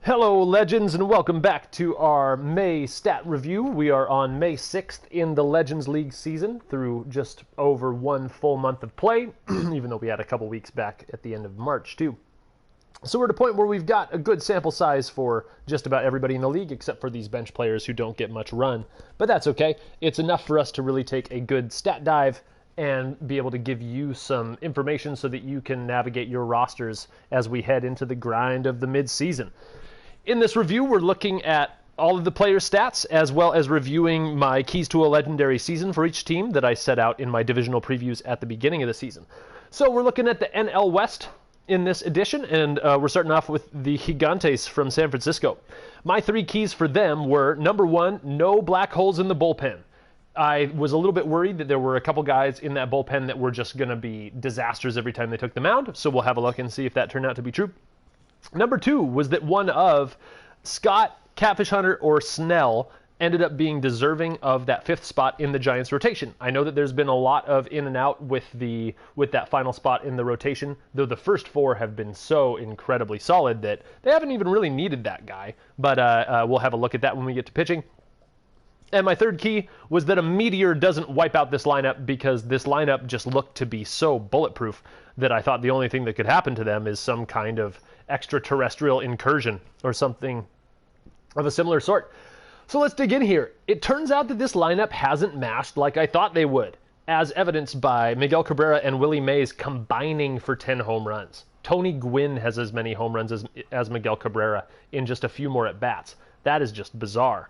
Hello, Legends, and welcome back to our May stat review. We are on May 6th in the Legends League season through just over one full month of play, even though we had a couple weeks back at the end of March, too. So we're at a point where we've got a good sample size for just about everybody in the league, except for these bench players who don't get much run. But that's okay. It's enough for us to really take a good stat dive and be able to give you some information so that you can navigate your rosters as we head into the grind of the mid-season. In this review, we're looking at all of the player stats, as well as reviewing my keys to a legendary season for each team that I set out in my divisional previews at the beginning of the season. So we're looking at the NL West in this edition, and we're starting off with the Gigantes from San Francisco. My three keys for them were, number one, no black holes in the bullpen. I was a little bit worried that there were a couple guys in that bullpen that were just going to be disasters every time they took the mound, so we'll have a look and see if that turned out to be true. Number two was that one of Scott, Catfish Hunter, or Snell ended up being deserving of that fifth spot in the Giants rotation. I know that there's been a lot of in and out with that final spot in the rotation, though the first four have been so incredibly solid that they haven't even really needed that guy. But we'll have a look at that when we get to pitching. And my third key was that a meteor doesn't wipe out this lineup, because this lineup just looked to be so bulletproof that I thought the only thing that could happen to them is some kind of extraterrestrial incursion or something of a similar sort. So let's dig in here. It turns out that this lineup hasn't mashed like I thought they would, as evidenced by Miguel Cabrera and Willie Mays combining for 10 home runs. Tony Gwynn has as many home runs as Miguel Cabrera in just a few more at-bats. That is just bizarre.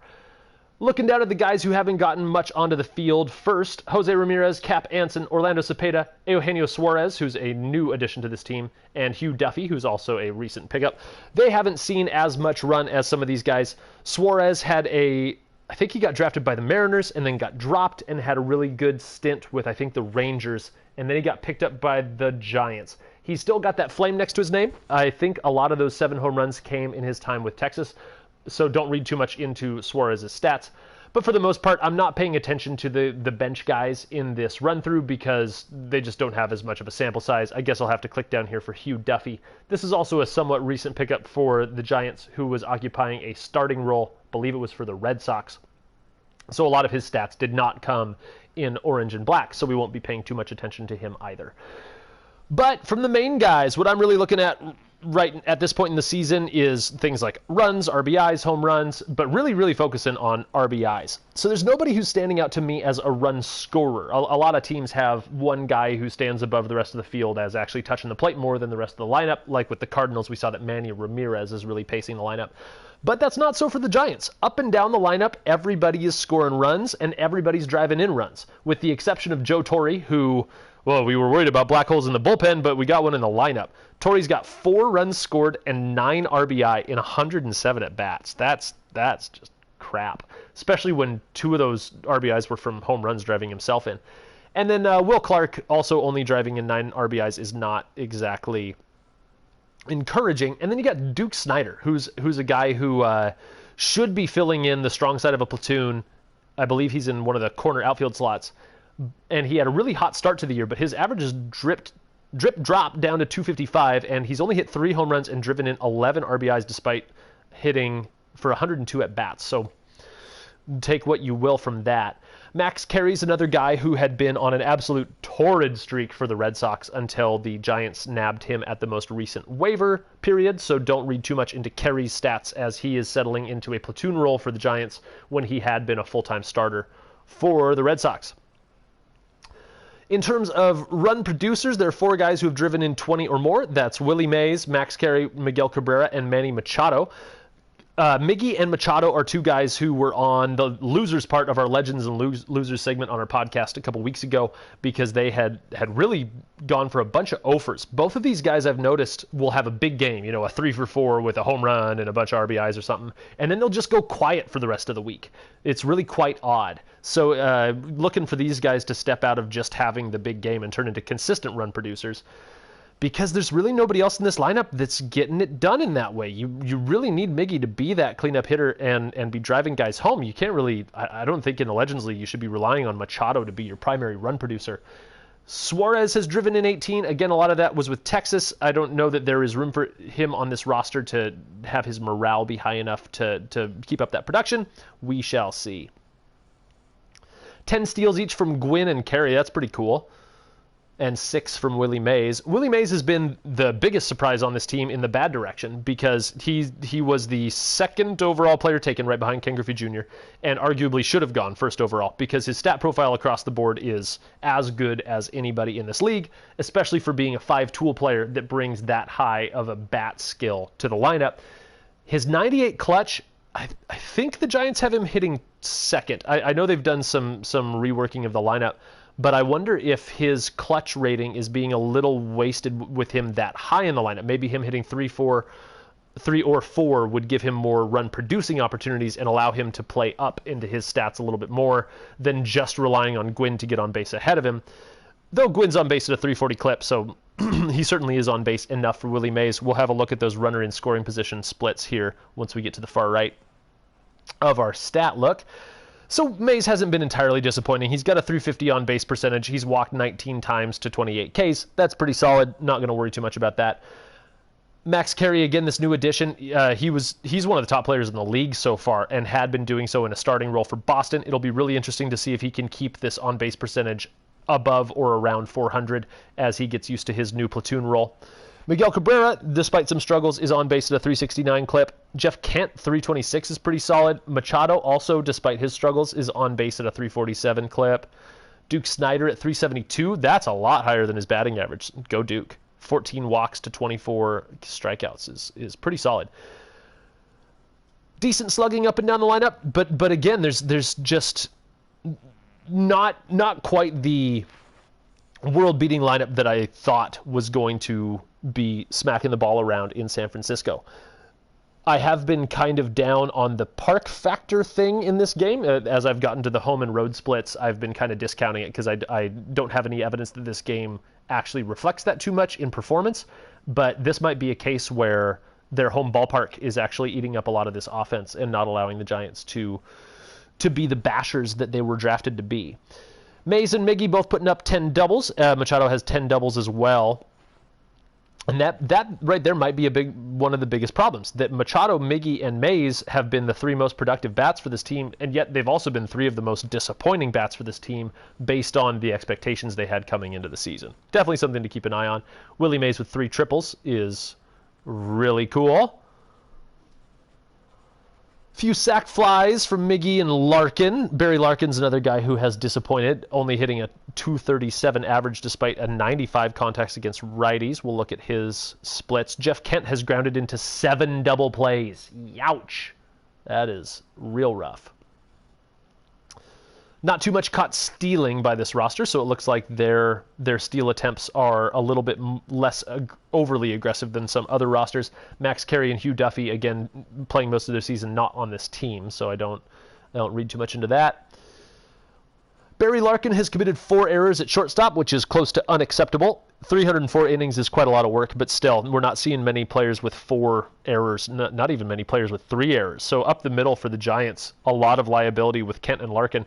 Looking down at the guys who haven't gotten much onto the field, first, Jose Ramirez, Cap Anson, Orlando Cepeda, Eugenio Suarez, who's a new addition to this team, and Hugh Duffy, who's also a recent pickup. They haven't seen as much run as some of these guys. Suarez I think he got drafted by the Mariners and then got dropped and had a really good stint with, I think, the Rangers, and then he got picked up by the Giants. He's still got that flame next to his name. I think a lot of those 7 home runs came in his time with Texas, so don't read too much into Suarez's stats. But for the most part, I'm not paying attention to the bench guys in this run-through because they just don't have as much of a sample size. I guess I'll have to click down here for Hugh Duffy. This is also a somewhat recent pickup for the Giants, who was occupying a starting role. I believe it was for the Red Sox. So a lot of his stats did not come in orange and black, so we won't be paying too much attention to him either. But from the main guys, what I'm really looking at right at this point in the season is things like runs, RBIs, home runs, but really focusing on RBIs. So there's nobody who's standing out to me as a run scorer. A lot of teams have one guy who stands above the rest of the field as actually touching the plate more than the rest of the lineup. Like with the Cardinals, we saw that Manny Ramirez is really pacing the lineup. But that's not so for the Giants. Up and down the lineup, everybody is scoring runs and everybody's driving in runs, with the exception of Joe Torre, who, well, we were worried about black holes in the bullpen, but we got one in the lineup. Torre's got 4 runs scored and 9 RBI in 107 at-bats. That's just crap, especially when 2 of those RBIs were from home runs driving himself in. And then Will Clark also only driving in 9 RBIs is not exactly encouraging. And then you got Duke Snider, who's a guy who should be filling in the strong side of a platoon. I believe he's in one of the corner outfield slots. And he had a really hot start to the year, but his average has dropped down to 255, and he's only hit 3 home runs and driven in 11 RBIs despite hitting for 102 at-bats. So take what you will from that. Max Carey's another guy who had been on an absolute torrid streak for the Red Sox until the Giants nabbed him at the most recent waiver period, so don't read too much into Carey's stats as he is settling into a platoon role for the Giants when he had been a full-time starter for the Red Sox. In terms of run producers, there are 4 guys who have driven in 20 or more. That's Willie Mays, Max Carey, Miguel Cabrera, and Manny Machado. Miggy and Machado are 2 guys who were on the losers part of our Legends and Losers segment on our podcast a couple weeks ago because they had really gone for a bunch of offers. Both of these guys I've noticed will have a big game, a 3-for-4 with a home run and a bunch of RBIs or something, and then they'll just go quiet for the rest of the week. It's really quite odd. So looking for these guys to step out of just having the big game and turn into consistent run producers, because there's really nobody else in this lineup that's getting it done in that way. You really need Miggy to be that cleanup hitter and be driving guys home. You can't really, I don't think in the Legends League you should be relying on Machado to be your primary run producer. Suarez has driven in 18. Again, a lot of that was with Texas. I don't know that there is room for him on this roster to have his morale be high enough to keep up that production. We shall see. 10 steals each from Gwynn and Carey. That's pretty cool. And 6 from Willie Mays. Willie Mays has been the biggest surprise on this team in the bad direction because he was the second overall player taken right behind Ken Griffey Jr. and arguably should have gone first overall because his stat profile across the board is as good as anybody in this league, especially for being a 5-tool player that brings that high of a bat skill to the lineup. His 98 clutch, I think the Giants have him hitting second. I know they've done some reworking of the lineup, but I wonder if his clutch rating is being a little wasted with him that high in the lineup. Maybe him hitting 3 or 4 would give him more run-producing opportunities and allow him to play up into his stats a little bit more than just relying on Gwynn to get on base ahead of him. Though Gwynn's on base at a 340 clip, so he certainly is on base enough for Willie Mays. We'll have a look at those runner in scoring position splits here once we get to the far right of our stat look. So Mays hasn't been entirely disappointing. He's got a 350 on base percentage. He's walked 19 times to 28 Ks. That's pretty solid. Not going to worry too much about that. Max Carey, again, this new addition, he's one of the top players in the league so far and had been doing so in a starting role for Boston. It'll be really interesting to see if he can keep this on base percentage above or around 400 as he gets used to his new platoon role. Miguel Cabrera, despite some struggles, is on base at a 369 clip. Jeff Kent, 326 is pretty solid. Machado also, despite his struggles, is on base at a 347 clip. Duke Snider at 372. That's a lot higher than his batting average. Go Duke. 14 walks to 24 strikeouts is pretty solid. Decent slugging up and down the lineup, but again, there's just not quite the world-beating lineup that I thought was going to be smacking the ball around in San Francisco. I have been kind of down on the park factor thing in this game. As I've gotten to the home and road splits, I've been kind of discounting it because I don't have any evidence that this game actually reflects that too much in performance. But this might be a case where their home ballpark is actually eating up a lot of this offense and not allowing the Giants to be the bashers that they were drafted to be. Mays and Miggy both putting up 10 doubles. Machado has 10 doubles as well. And that right there might be one of the biggest problems, that Machado, Miggy, and Mays have been the 3 most productive bats for this team, and yet they've also been 3 of the most disappointing bats for this team based on the expectations they had coming into the season. Definitely something to keep an eye on. Willie Mays with 3 triples is really cool. Few sack flies from Miggy and Larkin. Barry Larkin's another guy who has disappointed, only hitting a 237 average despite a 95 contacts against righties. We'll look at his splits. Jeff Kent has grounded into 7 double plays. Youch. That is real rough. Not too much caught stealing by this roster, so it looks like their steal attempts are a little bit less overly aggressive than some other rosters. Max Carey and Hugh Duffy, again, playing most of their season not on this team, so I don't read too much into that. Barry Larkin has committed 4 errors at shortstop, which is close to unacceptable. 304 innings is quite a lot of work, but still, we're not seeing many players with 4 errors, not even many players with 3 errors. So up the middle for the Giants, a lot of liability with Kent and Larkin.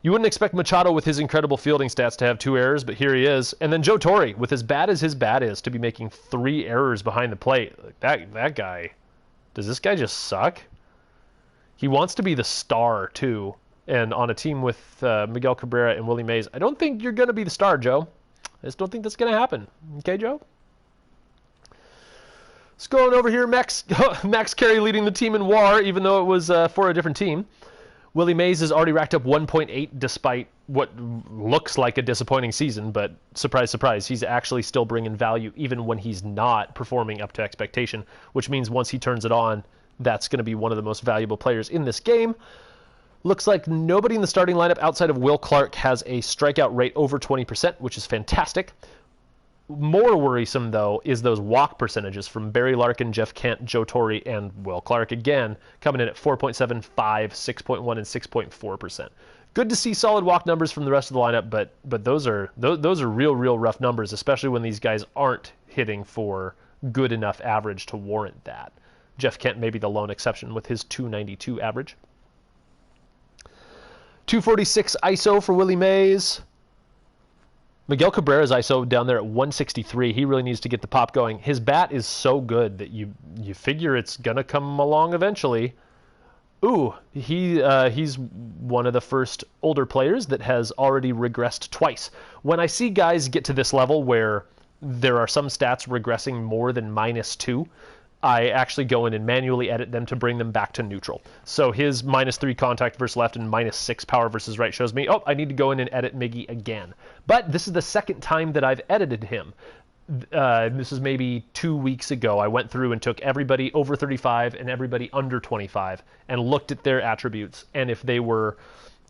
You wouldn't expect Machado with his incredible fielding stats to have 2 errors, but here he is. And then Joe Torre, with as bad as his bat is, to be making 3 errors behind the plate. That guy, does this guy just suck? He wants to be the star, too. And on a team with Miguel Cabrera and Willie Mays, I don't think you're going to be the star, Joe. I just don't think that's going to happen. Okay, Joe? Scrolling over here, Max Carey leading the team in WAR, even though it was for a different team. Willie Mays has already racked up 1.8 despite what looks like a disappointing season, but surprise, surprise, he's actually still bringing value even when he's not performing up to expectation, which means once he turns it on, that's going to be one of the most valuable players in this game. Looks like nobody in the starting lineup outside of Will Clark has a strikeout rate over 20%, which is fantastic. More worrisome, though, is those walk percentages from Barry Larkin, Jeff Kent, Joe Torre, and Will Clark, again, coming in at 4.75, 6.1, and 6.4%. Good to see solid walk numbers from the rest of the lineup, but those are real rough numbers, especially when these guys aren't hitting for good enough average to warrant that. Jeff Kent may be the lone exception with his 292 average. 246 ISO for Willie Mays. Miguel Cabrera's ISO down there at 163. He really needs to get the pop going. His bat is so good that you figure it's going to come along eventually. Ooh, he's one of the first older players that has already regressed twice. When I see guys get to this level where there are some stats regressing more than -2, I actually go in and manually edit them to bring them back to neutral. So his -3 contact versus left and -6 power versus right shows me, oh, I need to go in and edit Miggy again. But this is the second time that I've edited him. This is maybe 2 weeks ago. I went through and took everybody over 35 and everybody under 25 and looked at their attributes. And if they were,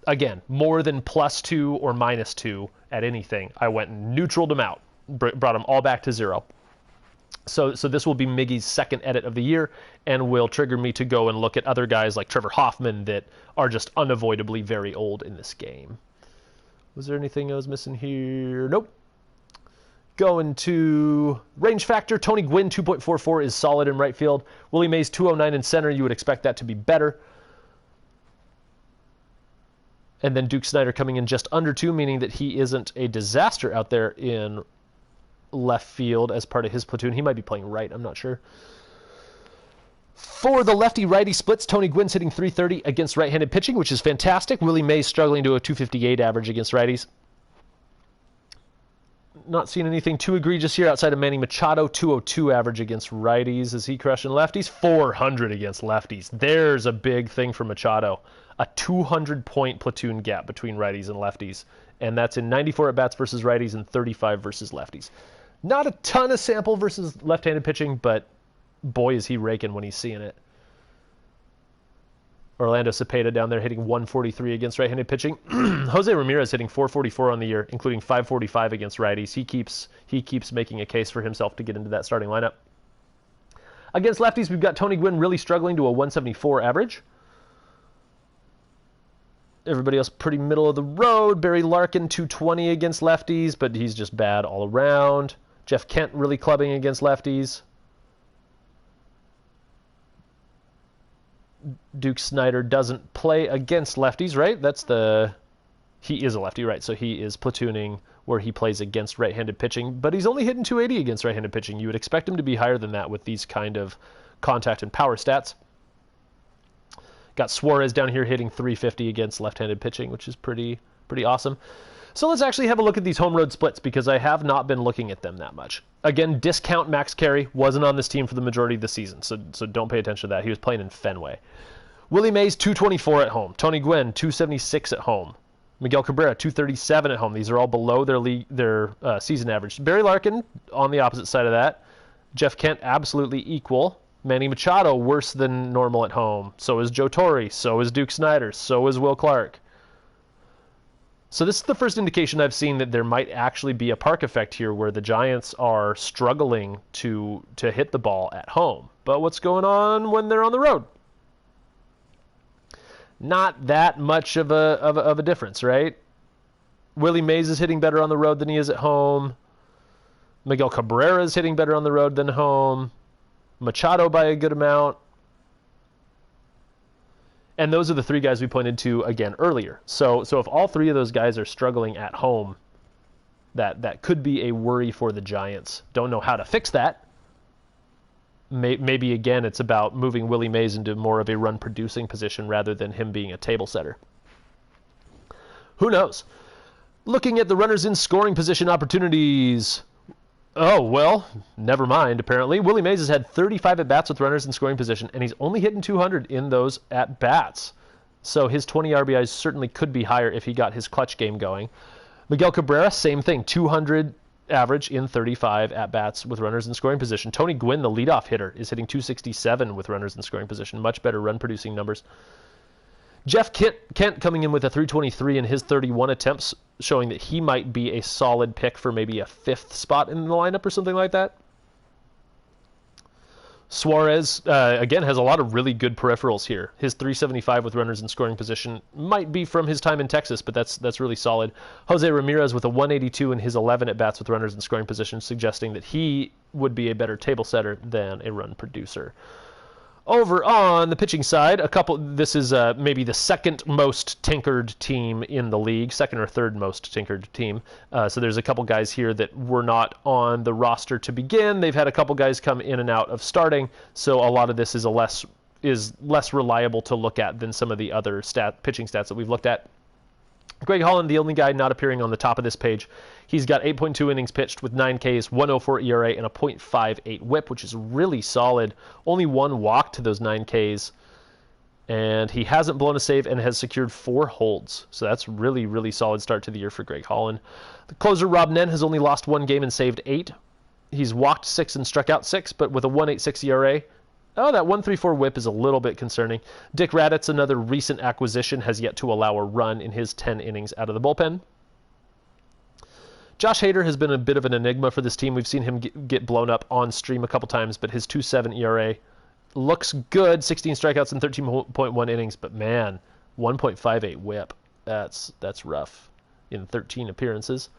again, more than +2 or -2 at anything, I went and neutraled them out, brought them all back to 0. So this will be Miggy's second edit of the year and will trigger me to go and look at other guys like Trevor Hoffman that are just unavoidably very old in this game. Was there anything I was missing here? Nope. Going to range factor, Tony Gwynn 2.44 is solid in right field. Willie Mays 209 in center. You would expect that to be better. And then Duke Snider coming in just under 2, meaning that he isn't a disaster out there in left field as part of his platoon. He might be playing right, I'm not sure. For the lefty-righty splits, Tony Gwynn's hitting 330 against right-handed pitching, which is fantastic. Willie Mays struggling to a 258 average against righties. Not seeing anything too egregious here outside of Manny Machado, 202 average against righties. Is he crushing lefties? 400 against lefties. There's a big thing for Machado. A 200-point platoon gap between righties and lefties. And that's in 94 at-bats versus righties and 35 versus lefties. Not a ton of sample versus left-handed pitching, but boy, is he raking when he's seeing it. Orlando Cepeda down there hitting 143 against right-handed pitching. Jose Ramirez hitting 444 on the year, including 545 against righties. He keeps making a case for himself to get into that starting lineup. Against lefties, we've got Tony Gwynn really struggling to a 174 average. Everybody else pretty middle of the road. Barry Larkin 220 against lefties, but he's just bad all around. Jeff Kent really clubbing against lefties. Duke Snider doesn't play against lefties, right? He is a lefty, right? So he is platooning where he plays against right-handed pitching, but he's only hitting 280 against right-handed pitching. You would expect him to be higher than that with these kind of contact and power stats. Got Suarez down here hitting 350 against left-handed pitching, which is pretty awesome. So let's actually have a look at these home road splits because I have not been looking at them that much. Again, discount Max Carey, wasn't on this team for the majority of the season, so don't pay attention to that. He was playing in Fenway. Willie Mays, 224 at home. Tony Gwynn, 276 at home. Miguel Cabrera, 237 at home. These are all below their season average. Barry Larkin, on the opposite side of that. Jeff Kent, absolutely equal. Manny Machado, worse than normal at home. So is Joe Torre. So is Duke Snider. So is Will Clark. So this is the first indication I've seen that there might actually be a park effect here where the Giants are struggling to hit the ball at home. But what's going on when they're on the road? Not that much of a difference, right? Willie Mays is hitting better on the road than he is at home. Miguel Cabrera is hitting better on the road than home. Machado by a good amount. And those are the three guys we pointed to again earlier. So if all three of those guys are struggling at home, that could be a worry for the Giants. Don't know how to fix that. Maybe again it's about moving Willie Mays into more of a run-producing position rather than him being a table setter. Who knows? Looking at the runners in scoring position opportunities. Oh, well, never mind, apparently. Willie Mays has had 35 at-bats with runners in scoring position, and he's only hitting 200 in those at-bats. So his 20 RBIs certainly could be higher if he got his clutch game going. Miguel Cabrera, same thing, 200 average in 35 at-bats with runners in scoring position. Tony Gwynn, the leadoff hitter, is hitting 267 with runners in scoring position. Much better run-producing numbers. Jeff Kent coming in with a 323 in his 31 attempts, showing that he might be a solid pick for maybe a fifth spot in the lineup or something like that. Suarez, again, has a lot of really good peripherals here. His 375 with runners in scoring position might be from his time in Texas, but that's really solid. Jose Ramirez with a 182 in his 11 at-bats with runners in scoring position, suggesting that he would be a better table setter than a run producer. Over on the pitching side, this is maybe the second most tinkered team in the league, second or third most tinkered team. So there's a couple guys here that were not on the roster to begin. They've had a couple guys come in and out of starting, so a lot of this is less reliable to look at than some of the other pitching stats that we've looked at. Greg Holland, the only guy not appearing on the top of this page. He's got 8.2 innings pitched with 9 Ks, 1.04 ERA, and a .58 WHIP, which is really solid. Only 1 walk to those 9 Ks, and he hasn't blown a save and has secured 4 holds. So that's really, really solid start to the year for Greg Holland. The closer, Rob Nen, has only lost 1 game and saved 8. He's walked 6 and struck out 6, but with a 1.86 ERA. Oh, that 1.34 WHIP is a little bit concerning. Dick Raditz, another recent acquisition, has yet to allow a run in his 10 innings out of the bullpen. Josh Hader has been a bit of an enigma for this team. We've seen him get blown up on stream a couple times, but his 2.7 ERA looks good. 16 strikeouts in 13.1 innings, but man, 1.58 WHIP. That's rough in 13 appearances.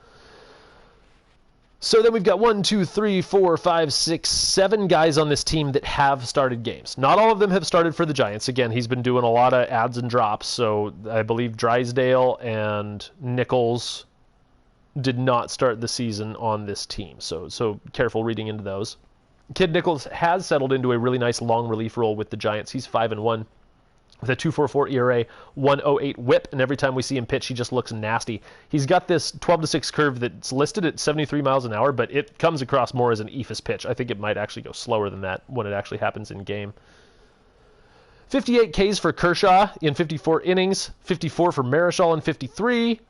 So then we've got 1, 2, 3, 4, 5, 6, 7 guys on this team that have started games. Not all of them have started for the Giants. Again, he's been doing a lot of adds and drops, so I believe Drysdale and Nichols did not start the season on this team. So careful reading into those. Kid Nichols has settled into a really nice long relief role with the Giants. He's 5-1. With a 2.44 ERA, 1.08 WHIP, and every time we see him pitch, he just looks nasty. He's got this 12-6 curve that's listed at 73 miles an hour, but it comes across more as an eephus pitch. I think it might actually go slower than that when it actually happens in game. 58 Ks for Kershaw in 54 innings, 54 for Marichal in 53,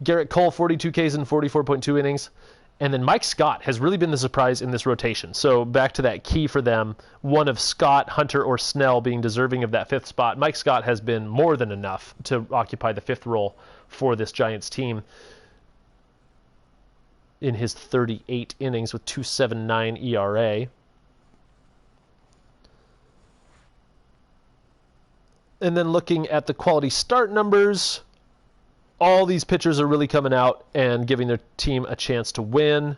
Garrett Cole 42 Ks in 44.2 innings. And then Mike Scott has really been the surprise in this rotation. So back to that key for them, one of Scott, Hunter, or Snell being deserving of that 5th spot. Mike Scott has been more than enough to occupy the 5th role for this Giants team in his 38 innings with 2.79 ERA. And then looking at the quality start numbers, all these pitchers are really coming out and giving their team a chance to win.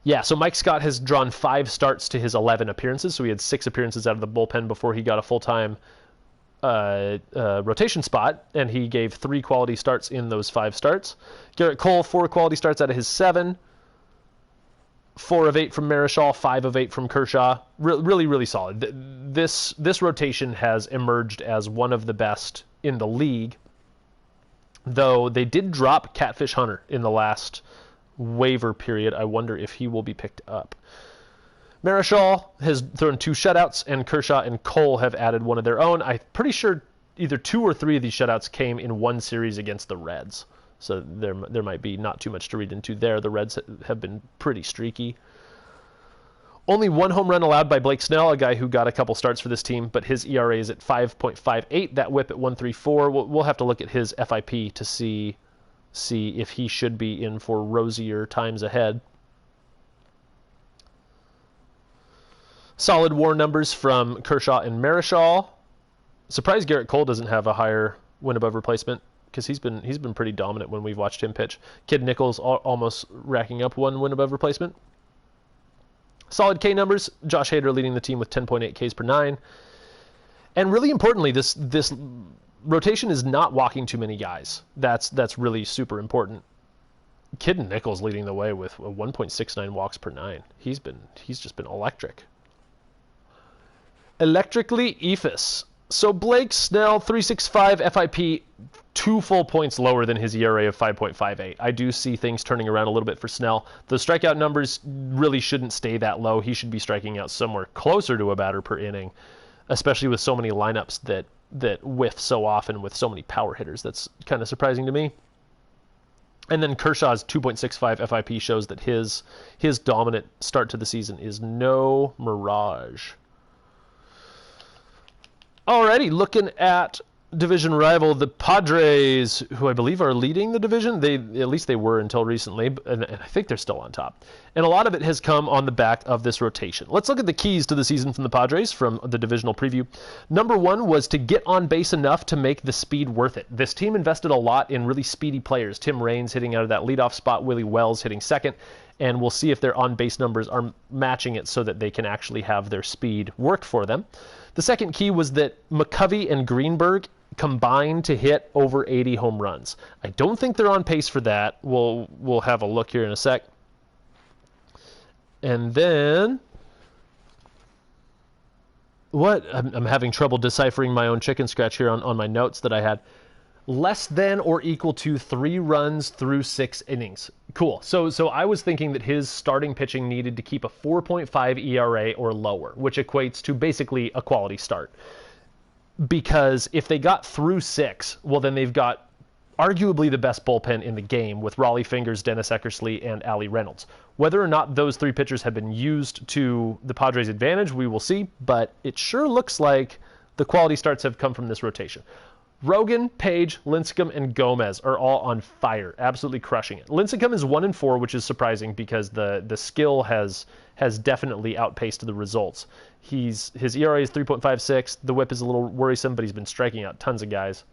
Yeah, so Mike Scott has drawn 5 starts to his 11 appearances. So he had 6 appearances out of the bullpen before he got a full-time rotation spot, and he gave 3 quality starts in those 5 starts. Garrett Cole, 4 quality starts out of his 7. 4 of 8 from Marichal, 5 of 8 from Kershaw. Really, really solid. This rotation has emerged as one of the best in the league, though they did drop Catfish Hunter in the last waiver period. I wonder if he will be picked up. Marichal has thrown 2 shutouts, and Kershaw and Cole have added one of their own. I'm pretty sure either 2 or 3 of these shutouts came in one series against the Reds. So there might be not too much to read into there. The Reds have been pretty streaky. Only 1 home run allowed by Blake Snell, a guy who got a couple starts for this team, but his ERA is at 5.58. That WHIP at 1.34. We'll have to look at his FIP to see if he should be in for rosier times ahead. Solid WAR numbers from Kershaw and Marichal. Surprised Garrett Cole doesn't have a higher win above replacement, because he's been pretty dominant when we've watched him pitch. Kid Nichols almost racking up 1 win above replacement. Solid K numbers. Josh Hader leading the team with 10.8 Ks per 9. And really importantly, this rotation is not walking too many guys. That's really super important. Kid Nichols leading the way with 1.69 walks per 9. He's just been electric. Electrically eephus. So Blake Snell, 3.65 FIP, 2 full points lower than his ERA of 5.58. I do see things turning around a little bit for Snell. The strikeout numbers really shouldn't stay that low. He should be striking out somewhere closer to a batter per inning, especially with so many lineups that whiff so often with so many power hitters. That's kind of surprising to me. And then Kershaw's 2.65 FIP shows that his dominant start to the season is no mirage. Alrighty, looking at division rival, the Padres, who I believe are leading the division. At least they were until recently, and I think they're still on top. And a lot of it has come on the back of this rotation. Let's look at the keys to the season from the Padres from the divisional preview. Number 1 was to get on base enough to make the speed worth it. This team invested a lot in really speedy players. Tim Raines hitting out of that leadoff spot, Willie Wells hitting second, and we'll see if their on-base numbers are matching it so that they can actually have their speed work for them. The second key was that McCovey and Greenberg combined to hit over 80 home runs. I don't think they're on pace for that. We'll have a look here in a sec. And then what? I'm having trouble deciphering my own chicken scratch here on my notes that I had. Less than or equal to 3 runs through 6 innings. Cool. So I was thinking that his starting pitching needed to keep a 4.5 ERA or lower, which equates to basically a quality start. Because if they got through 6, well, then they've got arguably the best bullpen in the game with Raleigh Fingers, Dennis Eckersley, and Ali Reynolds. Whether or not those 3 pitchers have been used to the Padres' advantage, we will see, but it sure looks like the quality starts have come from this rotation. Rogan, Page, Lincecum, and Gomez are all on fire, absolutely crushing it. Lincecum is 1-4, which is surprising because the skill has definitely outpaced the results. His ERA is 3.56. The whip is a little worrisome, but he's been striking out tons of guys.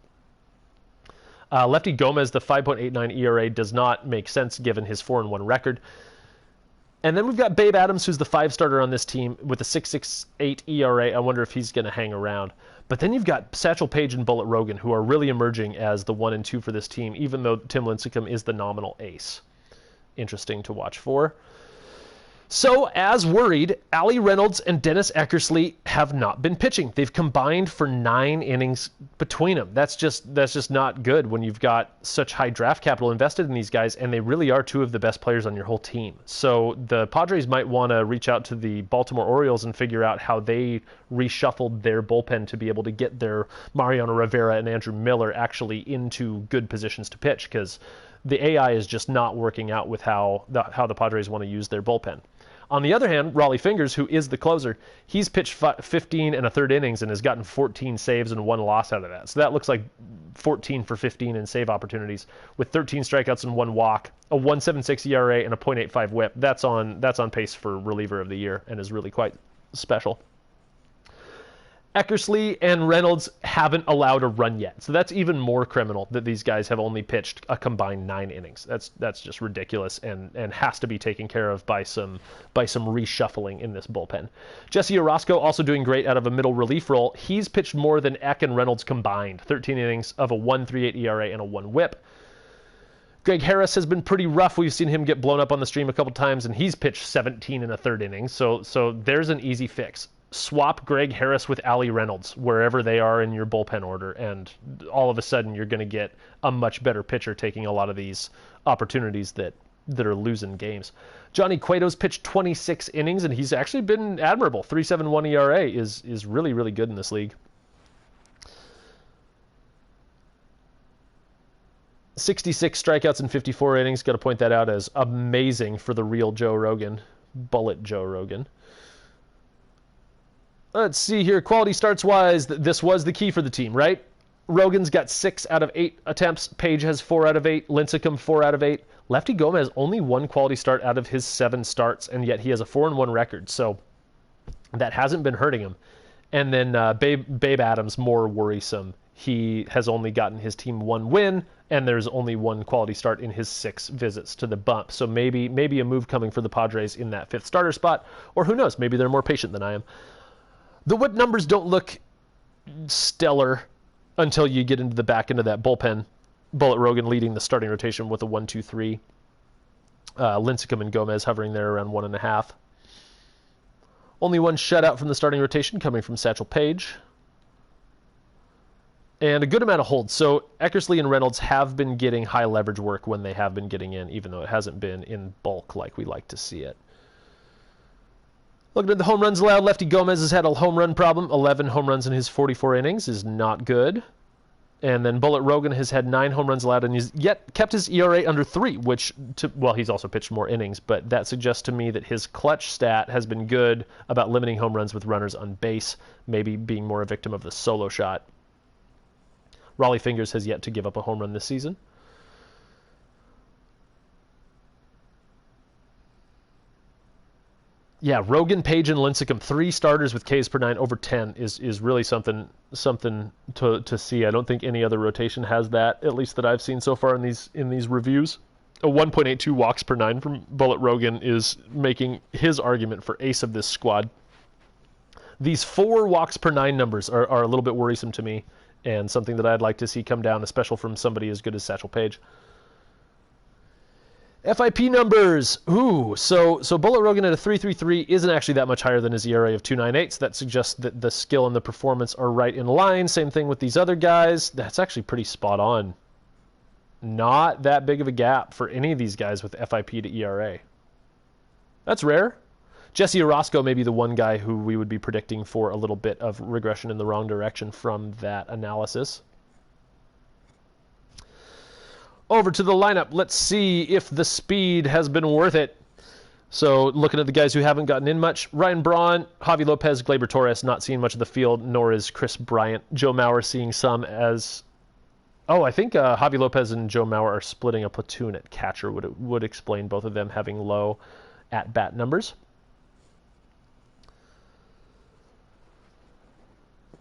Lefty Gomez, the 5.89 ERA does not make sense given his 4-1 record. And then we've got Babe Adams, who's the 5 starter on this team with a 6.68 ERA. I wonder if he's going to hang around. But then you've got Satchel Paige and Bullet Rogan, who are really emerging as the 1 and 2 for this team, even though Tim Lincecum is the nominal ace. Interesting to watch for. So, as worried, Ali Reynolds and Dennis Eckersley have not been pitching. They've combined for 9 innings between them. That's just not good when you've got such high draft capital invested in these guys, and they really are 2 of the best players on your whole team. So the Padres might want to reach out to the Baltimore Orioles and figure out how they reshuffled their bullpen to be able to get their Mariano Rivera and Andrew Miller actually into good positions to pitch, because the AI is just not working out with how the Padres want to use their bullpen. On the other hand, Raleigh Fingers, who is the closer, he's pitched 15 1/3 innings and has gotten 14 saves and 1 loss out of that. So that looks like 14 for 15 in save opportunities with 13 strikeouts and 1 walk, a 1.76 ERA and a .85 whip. That's on pace for reliever of the year and is really quite special. Eckersley and Reynolds haven't allowed a run yet. So that's even more criminal that these guys have only pitched a combined 9 innings. That's just ridiculous and has to be taken care of by some reshuffling in this bullpen. Jesse Orozco also doing great out of a middle relief role. He's pitched more than Eck and Reynolds combined, 13 innings of a 1.38 ERA and a 1 whip. Greg Harris has been pretty rough. We've seen him get blown up on the stream a couple times, and he's pitched 17 1/3 innings. So there's an easy fix. Swap Greg Harris with Ali Reynolds wherever they are in your bullpen order, and all of a sudden you're going to get a much better pitcher taking a lot of these opportunities that are losing games. Johnny Cueto's pitched 26 innings, and he's actually been admirable. 3.71 ERA is really, really good in this league. 66 strikeouts in 54 innings. Got to point that out as amazing for the real Joe Rogan, Bullet Joe Rogan. Let's see here. Quality starts wise, this was the key for the team, right? Rogan's got 6 out of 8 attempts. Page has 4 out of 8. Lincecum 4 out of 8. Lefty Gomez only 1 quality start out of his 7 starts, and yet he has a 4-1 record. So that hasn't been hurting him. And then Babe Adams, more worrisome. He has only gotten his team 1 win, and there's only 1 quality start in his 6 visits to the bump. So maybe a move coming for the Padres in that 5th starter spot, or who knows? Maybe they're more patient than I am. The whip numbers don't look stellar until you get into the back end of that bullpen. Bullet Rogan leading the starting rotation with a 1-2-3. Lincecum and Gomez hovering there around 1.5. Only 1 shutout from the starting rotation coming from Satchel Paige. And a good amount of holds. So Eckersley and Reynolds have been getting high leverage work when they have been getting in, even though it hasn't been in bulk like we like to see it. Looking at the home runs allowed, Lefty Gomez has had a home run problem. 11 home runs in his 44 innings is not good. And then Bullet Rogan has had 9 home runs allowed and he's yet kept his ERA under 3, which, well, he's also pitched more innings, but that suggests to me that his clutch stat has been good about limiting home runs with runners on base, maybe being more a victim of the solo shot. Raleigh Fingers has yet to give up a home run this season. Yeah, Rogan, Page, and Lincecum, 3 starters with Ks per 9 over 10 is really something to see. I don't think any other rotation has that, at least that I've seen so far in these reviews. a 1.82 walks per 9 from Bullet Rogan is making his argument for ace of this squad. These 4 walks per 9 numbers are a little bit worrisome to me, and something that I'd like to see come down, especially from somebody as good as Satchel Paige. FIP numbers. Ooh, so Bullet Rogan at a 3.33 isn't actually that much higher than his ERA of 2.98, so that suggests that the skill and the performance are right in line. Same thing with these other guys. That's actually pretty spot on. Not that big of a gap for any of these guys with FIP to ERA. That's rare. Jesse Orozco may be the one guy who we would be predicting for a little bit of regression in the wrong direction from that analysis. Over to the lineup. Let's see if the speed has been worth it. So looking at the guys who haven't gotten in much, Ryan Braun, Javi Lopez, Gleyber Torres not seeing much of the field, nor is Chris Bryant. Joe Mauer seeing some as... Oh, I think Javi Lopez and Joe Mauer are splitting a platoon at catcher. Would explain both of them having low at-bat numbers.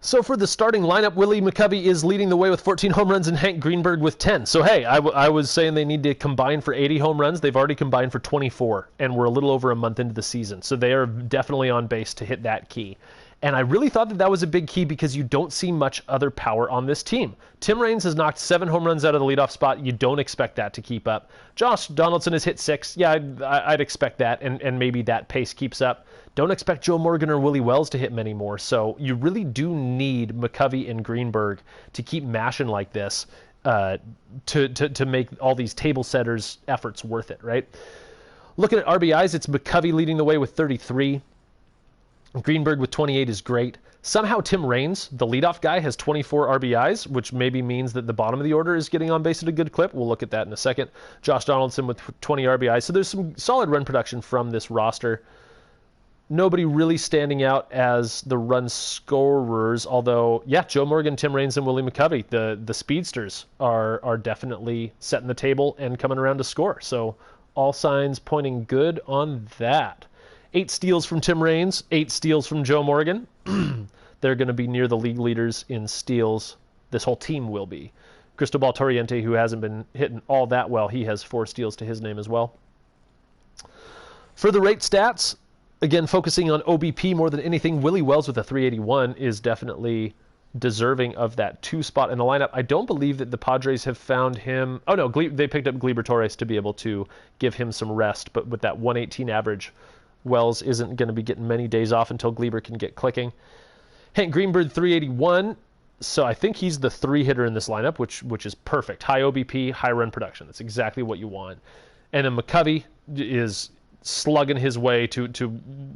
So for the starting lineup, Willie McCovey is leading the way with 14 home runs and Hank Greenberg with 10. So, hey, I was saying they need to combine for 80 home runs. They've already combined for 24, and we're a little over a month into the season. So they are definitely on base to hit that key. And I really thought that was a big key because you don't see much other power on this team. Tim Raines has knocked 7 home runs out of the leadoff spot. You don't expect that to keep up. Josh Donaldson has hit 6. Yeah, I'd expect that, and maybe that pace keeps up. Don't expect Joe Morgan or Willie Wells to hit many more. So you really do need McCovey and Greenberg to keep mashing like this to make all these table setters efforts worth it, right? Looking at RBIs, it's McCovey leading the way with 33. Greenberg with 28 is great. Somehow Tim Raines, the leadoff guy, has 24 RBIs, which maybe means that the bottom of the order is getting on base at a good clip. We'll look at that in a second. Josh Donaldson with 20 RBIs. So there's some solid run production from this roster. Nobody really standing out as the run scorers, although, yeah, Joe Morgan, Tim Raines, and Willie McCovey, the speedsters, are definitely setting the table and coming around to score. So all signs pointing good on that. 8 steals from Tim Raines, 8 steals from Joe Morgan. They're going to be near the league leaders in steals. This whole team will be. Cristobal Torriente, who hasn't been hitting all that well, he has 4 steals to his name as well. For the rate stats, again, focusing on OBP more than anything, Willie Wells with a 381 is definitely deserving of that 2 spot in the lineup. I don't believe that the Padres have found him. Oh, no, they picked up Gleyber Torres to be able to give him some rest, but with that 118 average, Wells isn't going to be getting many days off until Gleyber can get clicking. Hank Greenberg, 381. So I think he's the 3 hitter in this lineup, which is perfect. High OBP, high run production. That's exactly what you want. And then McCovey is slugging his way to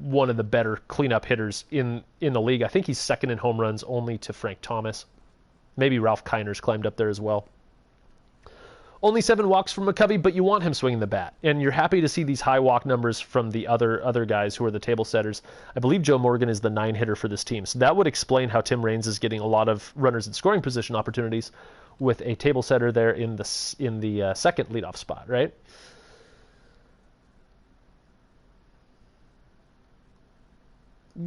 one of the better cleanup hitters in the league. I think he's second in home runs only to Frank Thomas. Maybe Ralph Kiner's climbed up there as well. Only 7 walks from McCovey, but you want him swinging the bat. And you're happy to see these high walk numbers from the other guys who are the table setters. I believe Joe Morgan is the 9 hitter for this team. So that would explain how Tim Raines is getting a lot of runners in scoring position opportunities with a table setter there in the second leadoff spot, right?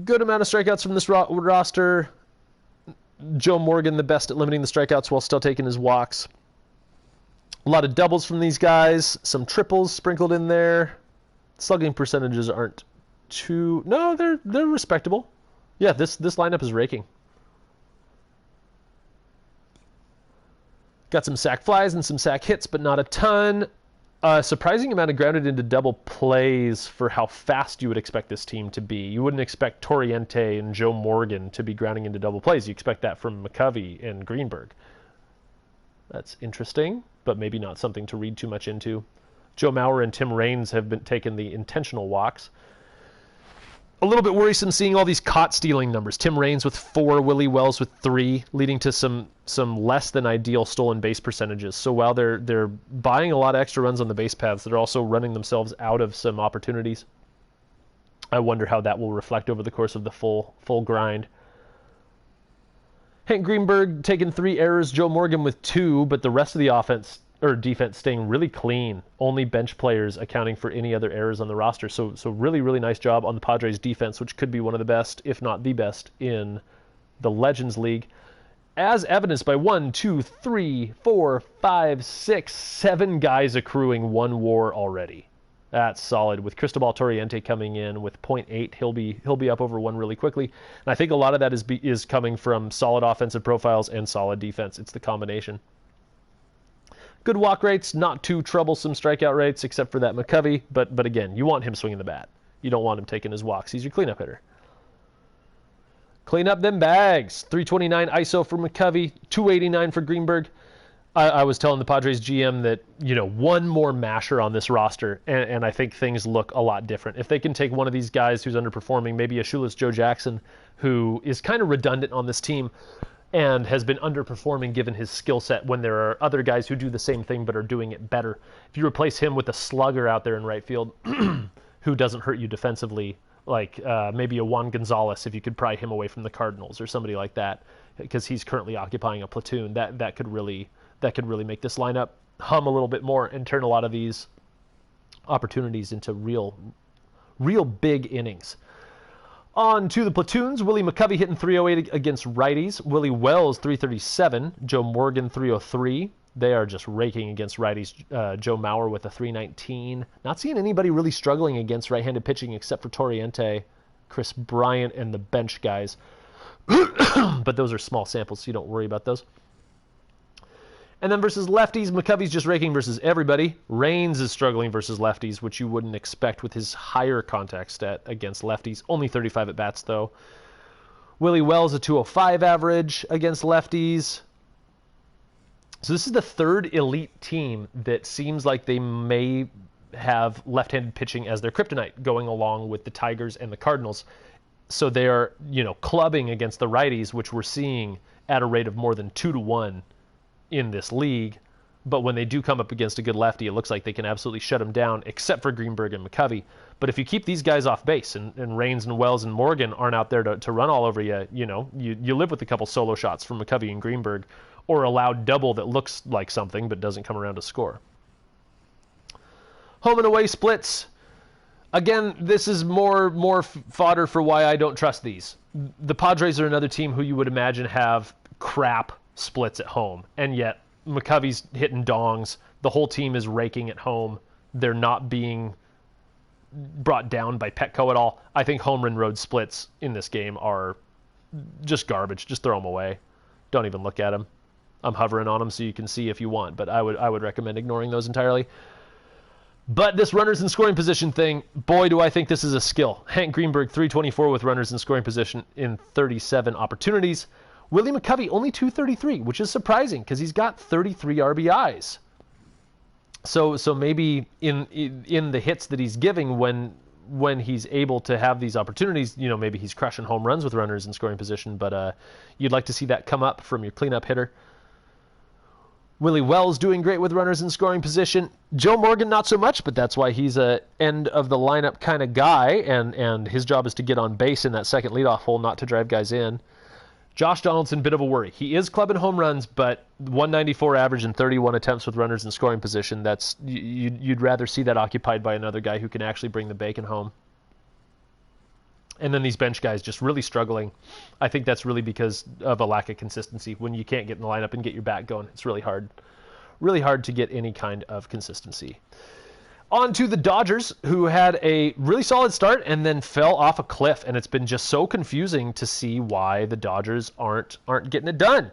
Good amount of strikeouts from this roster. Joe Morgan, the best at limiting the strikeouts while still taking his walks. A lot of doubles from these guys. Some triples sprinkled in there. Slugging percentages aren't too... No, they're respectable. Yeah, this lineup is raking. Got some sac flies and some sac hits, but not a ton. Surprising amount of grounded into double plays for how fast you would expect this team to be. You wouldn't expect Torriente and Joe Morgan to be grounding into double plays. You expect that from McCovey and Greenberg. That's interesting, but maybe not something to read too much into. Joe Mauer and Tim Raines have been taking the intentional walks. A little bit worrisome seeing all these caught stealing numbers. Tim Raines with 4, Willie Wells with 3, leading to some less than ideal stolen base percentages. So while they're buying a lot of extra runs on the base paths, they're also running themselves out of some opportunities. I wonder how that will reflect over the course of the full grind. Hank Greenberg taking 3 errors, Joe Morgan with 2, but the rest of the offense or defense staying really clean. Only bench players accounting for any other errors on the roster. So really, really nice job on the Padres defense, which could be one of the best, if not the best, in the Legends League. as evidenced by 1, 2, 3, 4, 5, 6, 7 guys accruing 1 WAR already. That's solid. With Cristobal Torriente coming in with 0.8, he'll be up over 1 really quickly. And I think a lot of that is coming from solid offensive profiles and solid defense. It's the combination. Good walk rates, not too troublesome strikeout rates, except for that McCovey. But again, you want him swinging the bat. You don't want him taking his walks. He's your cleanup hitter. Clean up them bags. 329 ISO for McCovey, 289 for Greenberg. I was telling the Padres GM that, one more masher on this roster, and I think things look a lot different. If they can take one of these guys who's underperforming, maybe a shoeless Joe Jackson, who is kind of redundant on this team and has been underperforming given his skill set when there are other guys who do the same thing but are doing it better. If you replace him with a slugger out there in right field who doesn't hurt you defensively, like maybe a Juan Gonzalez, if you could pry him away from the Cardinals or somebody like that, because he's currently occupying a platoon, that could really make this lineup hum a little bit more and turn a lot of these opportunities into real big innings. On to the platoons. Willie McCovey hitting 308 against righties. Willie Wells 337. Joe Morgan 303. They are just raking against righties. Joe Mauer with a 319. Not seeing anybody really struggling against right-handed pitching except for Torriente, Chris Bryant, and the bench guys. But those are small samples, so you don't worry about those. And then versus lefties, McCovey's just raking versus everybody. Raines is struggling versus lefties, which you wouldn't expect with his higher contact stat against lefties. Only 35 at-bats, though. Willie Wells, a 205 average against lefties. So this is the third elite team that seems like they may have left-handed pitching as their kryptonite, going along with the Tigers and the Cardinals. So they are, clubbing against the righties, which we're seeing at a rate of more than 2-1 in this league. But when they do come up against a good lefty, it looks like they can absolutely shut them down, except for Greenberg and McCovey. But if you keep these guys off base, and Raines and Wells and Morgan aren't out there to run all over you, you live with a couple solo shots from McCovey and Greenberg, or a loud double that looks like something but doesn't come around to score. Home and away splits. Again, this is more fodder for why I don't trust these. The Padres are another team who you would imagine have crap splits at home, and yet McCovey's hitting dongs. The whole team is raking at home. They're not being brought down by Petco at all. I think home run road splits in this game are just garbage. Just throw them away. Don't even look at them. I'm hovering on them so you can see if you want, but I would recommend ignoring those entirely. But this runners in scoring position thing, boy, do I think this is a skill. Hank Greenberg, 324 with runners in scoring position in 37 opportunities. Willie McCovey, only 233, which is surprising because he's got 33 RBIs. So maybe in the hits that he's giving when he's able to have these opportunities, maybe he's crushing home runs with runners in scoring position, but you'd like to see that come up from your cleanup hitter. Willie Wells doing great with runners in scoring position. Joe Morgan, not so much, but that's why he's a end of the lineup kind of guy, and his job is to get on base in that second leadoff hole, not to drive guys in. Josh Donaldson, bit of a worry. He is clubbing home runs, but 194 average and 31 attempts with runners in scoring position. That's you'd rather see that occupied by another guy who can actually bring the bacon home. And then these bench guys just really struggling. I think that's really because of a lack of consistency. When you can't get in the lineup and get your bat going, it's really hard to get any kind of consistency. On to the Dodgers, who had a really solid start and then fell off a cliff, and it's been just so confusing to see why the Dodgers aren't getting it done.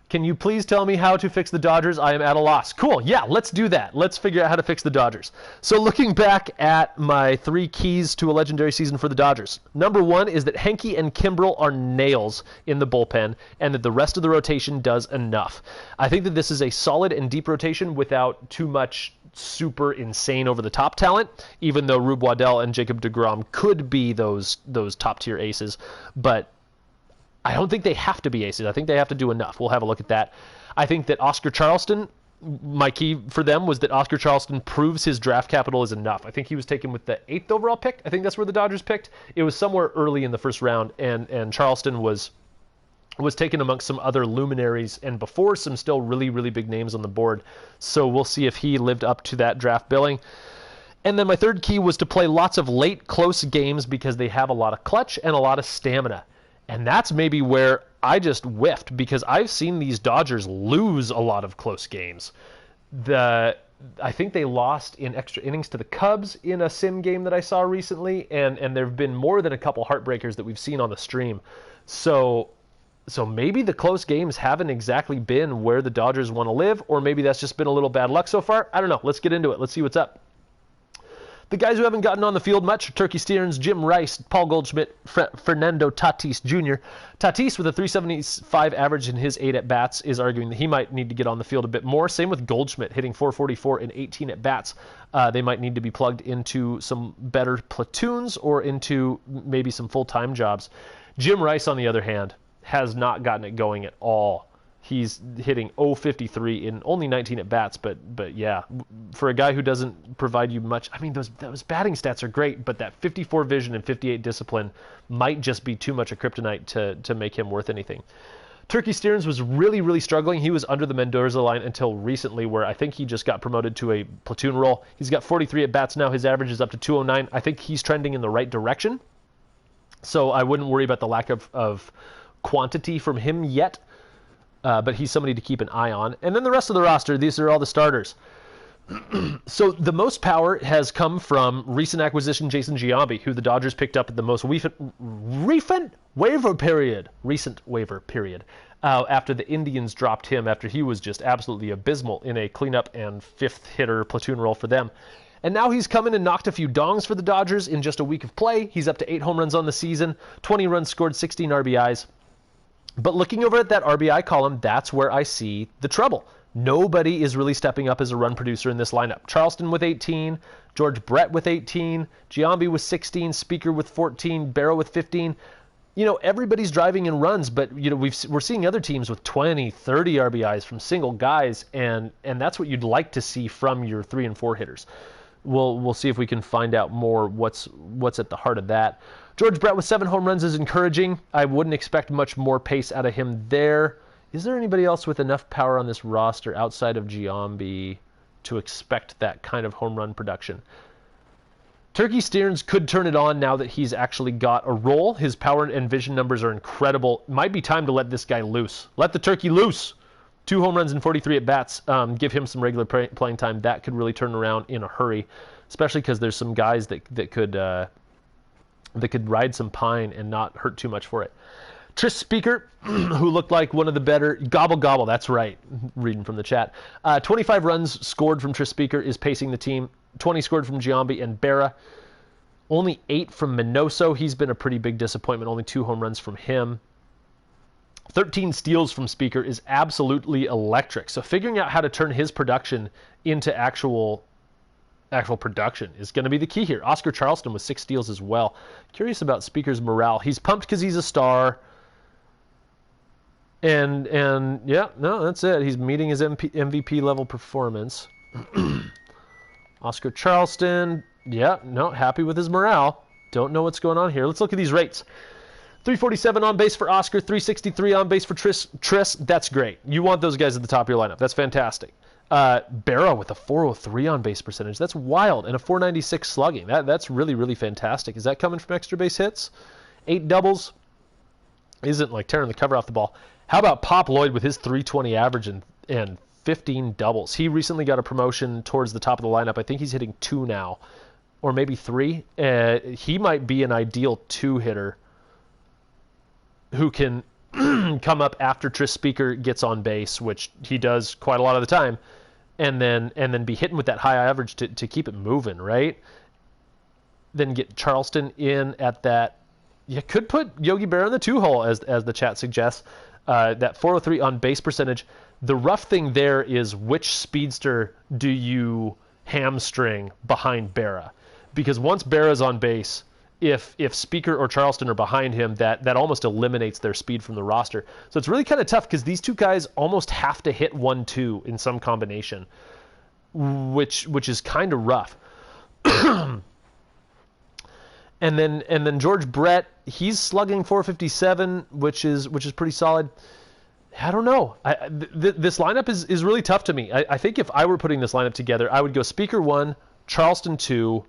Can you please tell me how to fix the Dodgers? I am at a loss. Cool. Yeah, let's do that. Let's figure out how to fix the Dodgers. So looking back at my 3 keys to a legendary season for the Dodgers. Number 1 is that Henke and Kimbrel are nails in the bullpen and that the rest of the rotation does enough. I think that this is a solid and deep rotation without too much super insane over-the-top talent, even though Rube Waddell and Jacob deGrom could be those top-tier aces. But I don't think they have to be aces. I think they have to do enough. We'll have a look at that. I think that Oscar Charleston, my key for them was that Oscar Charleston proves his draft capital is enough. I think he was taken with the 8th overall pick. I think that's where the Dodgers picked. It was somewhere early in the first round, and Charleston was taken amongst some other luminaries and before some still really, really big names on the board. So we'll see if he lived up to that draft billing. And then my third key was to play lots of late, close games because they have a lot of clutch and a lot of stamina. And that's maybe where I just whiffed because I've seen these Dodgers lose a lot of close games. I think they lost in extra innings to the Cubs in a sim game that I saw recently, and there have been more than a couple heartbreakers that we've seen on the stream. So maybe the close games haven't exactly been where the Dodgers want to live, or maybe that's just been a little bad luck so far. I don't know. Let's get into it. Let's see what's up. The guys who haven't gotten on the field much are Turkey Stearns, Jim Rice, Paul Goldschmidt, Fernando Tatis Jr. Tatis, with a 375 average in his 8 at-bats, is arguing that he might need to get on the field a bit more. Same with Goldschmidt, hitting 444 in 18 at-bats. They might need to be plugged into some better platoons or into maybe some full-time jobs. Jim Rice, on the other hand, has not gotten it going at all. He's hitting .053 in only 19 at-bats, but yeah, for a guy who doesn't provide you much, I mean, those batting stats are great, but that 54 vision and 58 discipline might just be too much a kryptonite to make him worth anything. Turkey Stearns was really, really struggling. He was under the Mendoza line until recently, where I think he just got promoted to a platoon role. He's got 43 at-bats now. His average is up to 209. I think he's trending in the right direction, so I wouldn't worry about the lack of quantity from him yet. But he's somebody to keep an eye on. And then the rest of the roster, these are all the starters. So the most power has come from recent acquisition Jason Giambi, who the Dodgers picked up at the most recent waiver period, after the Indians dropped him after he was just absolutely abysmal in a cleanup and fifth hitter platoon role for them. And now he's come in and knocked a few dongs for the Dodgers in just a week of play. He's up to 8 home runs on the season, 20 runs scored, 16 RBIs. But looking over at that RBI column, that's where I see the trouble. Nobody is really stepping up as a run producer in this lineup. Charleston with 18, George Brett with 18, Giambi with 16, Speaker with 14, Barrow with 15. You know, everybody's driving in runs, but you know we're seeing other teams with 20, 30 RBIs from single guys, and that's what you'd like to see from your 3 and 4 hitters. We'll see if we can find out more what's at the heart of that. George Brett with 7 home runs is encouraging. I wouldn't expect much more pace out of him there. Is there anybody else with enough power on this roster outside of Giambi to expect that kind of home run production? Turkey Stearns could turn it on now that he's actually got a role. His power and vision numbers are incredible. Might be time to let this guy loose. Let the turkey loose. 2 home runs and 43 at-bats. Give him some regular playing time. That could really turn around in a hurry, especially because there's some guys that could ride some pine and not hurt too much for it. Tris Speaker, who looked like one of the better... Gobble, that's right, reading from the chat. 25 runs scored from Tris Speaker is pacing the team. 20 scored from Giambi and Berra. Only 8 from Minoso. He's been a pretty big disappointment. Only 2 home runs from him. 13 steals from Speaker is absolutely electric. So figuring out how to turn his production into actual production is going to be the key here. Oscar Charleston with 6 steals as well. Curious about Speaker's morale. He's pumped because he's a star. And yeah, no, that's it. He's meeting his MVP level performance. Oscar Charleston, yeah, no, happy with his morale. Don't know what's going on here. Let's look at these rates. 347 on base for Oscar, 363 on base for Tris. That's great. You want those guys at the top of your lineup. That's fantastic. Barrow with a 403 on base percentage. That's wild. And a 496 slugging. That's really, really fantastic. Is that coming from extra base hits? 8 doubles. Isn't like tearing the cover off the ball. How about Pop Lloyd with his 320 average and 15 doubles? He recently got a promotion towards the top of the lineup. I think he's hitting 2 now, or maybe 3. He might be an ideal 2-hitter who can come up after Tris Speaker gets on base, which he does quite a lot of the time, and then be hitting with that high average to keep it moving, right? Then get Charleston in at that. You could put Yogi Berra in the 2-hole, as the chat suggests. That 403 on base percentage. The rough thing there is which speedster do you hamstring behind Berra? Because once Berra's on base, if Speaker or Charleston are behind him, that almost eliminates their speed from the roster. So it's really kind of tough because these two guys almost have to hit 1-2 in some combination, which is kind of rough. And then George Brett, he's slugging 457, which is pretty solid. I don't know. This lineup is really tough to me. I think if I were putting this lineup together, I would go Speaker 1, Charleston 2,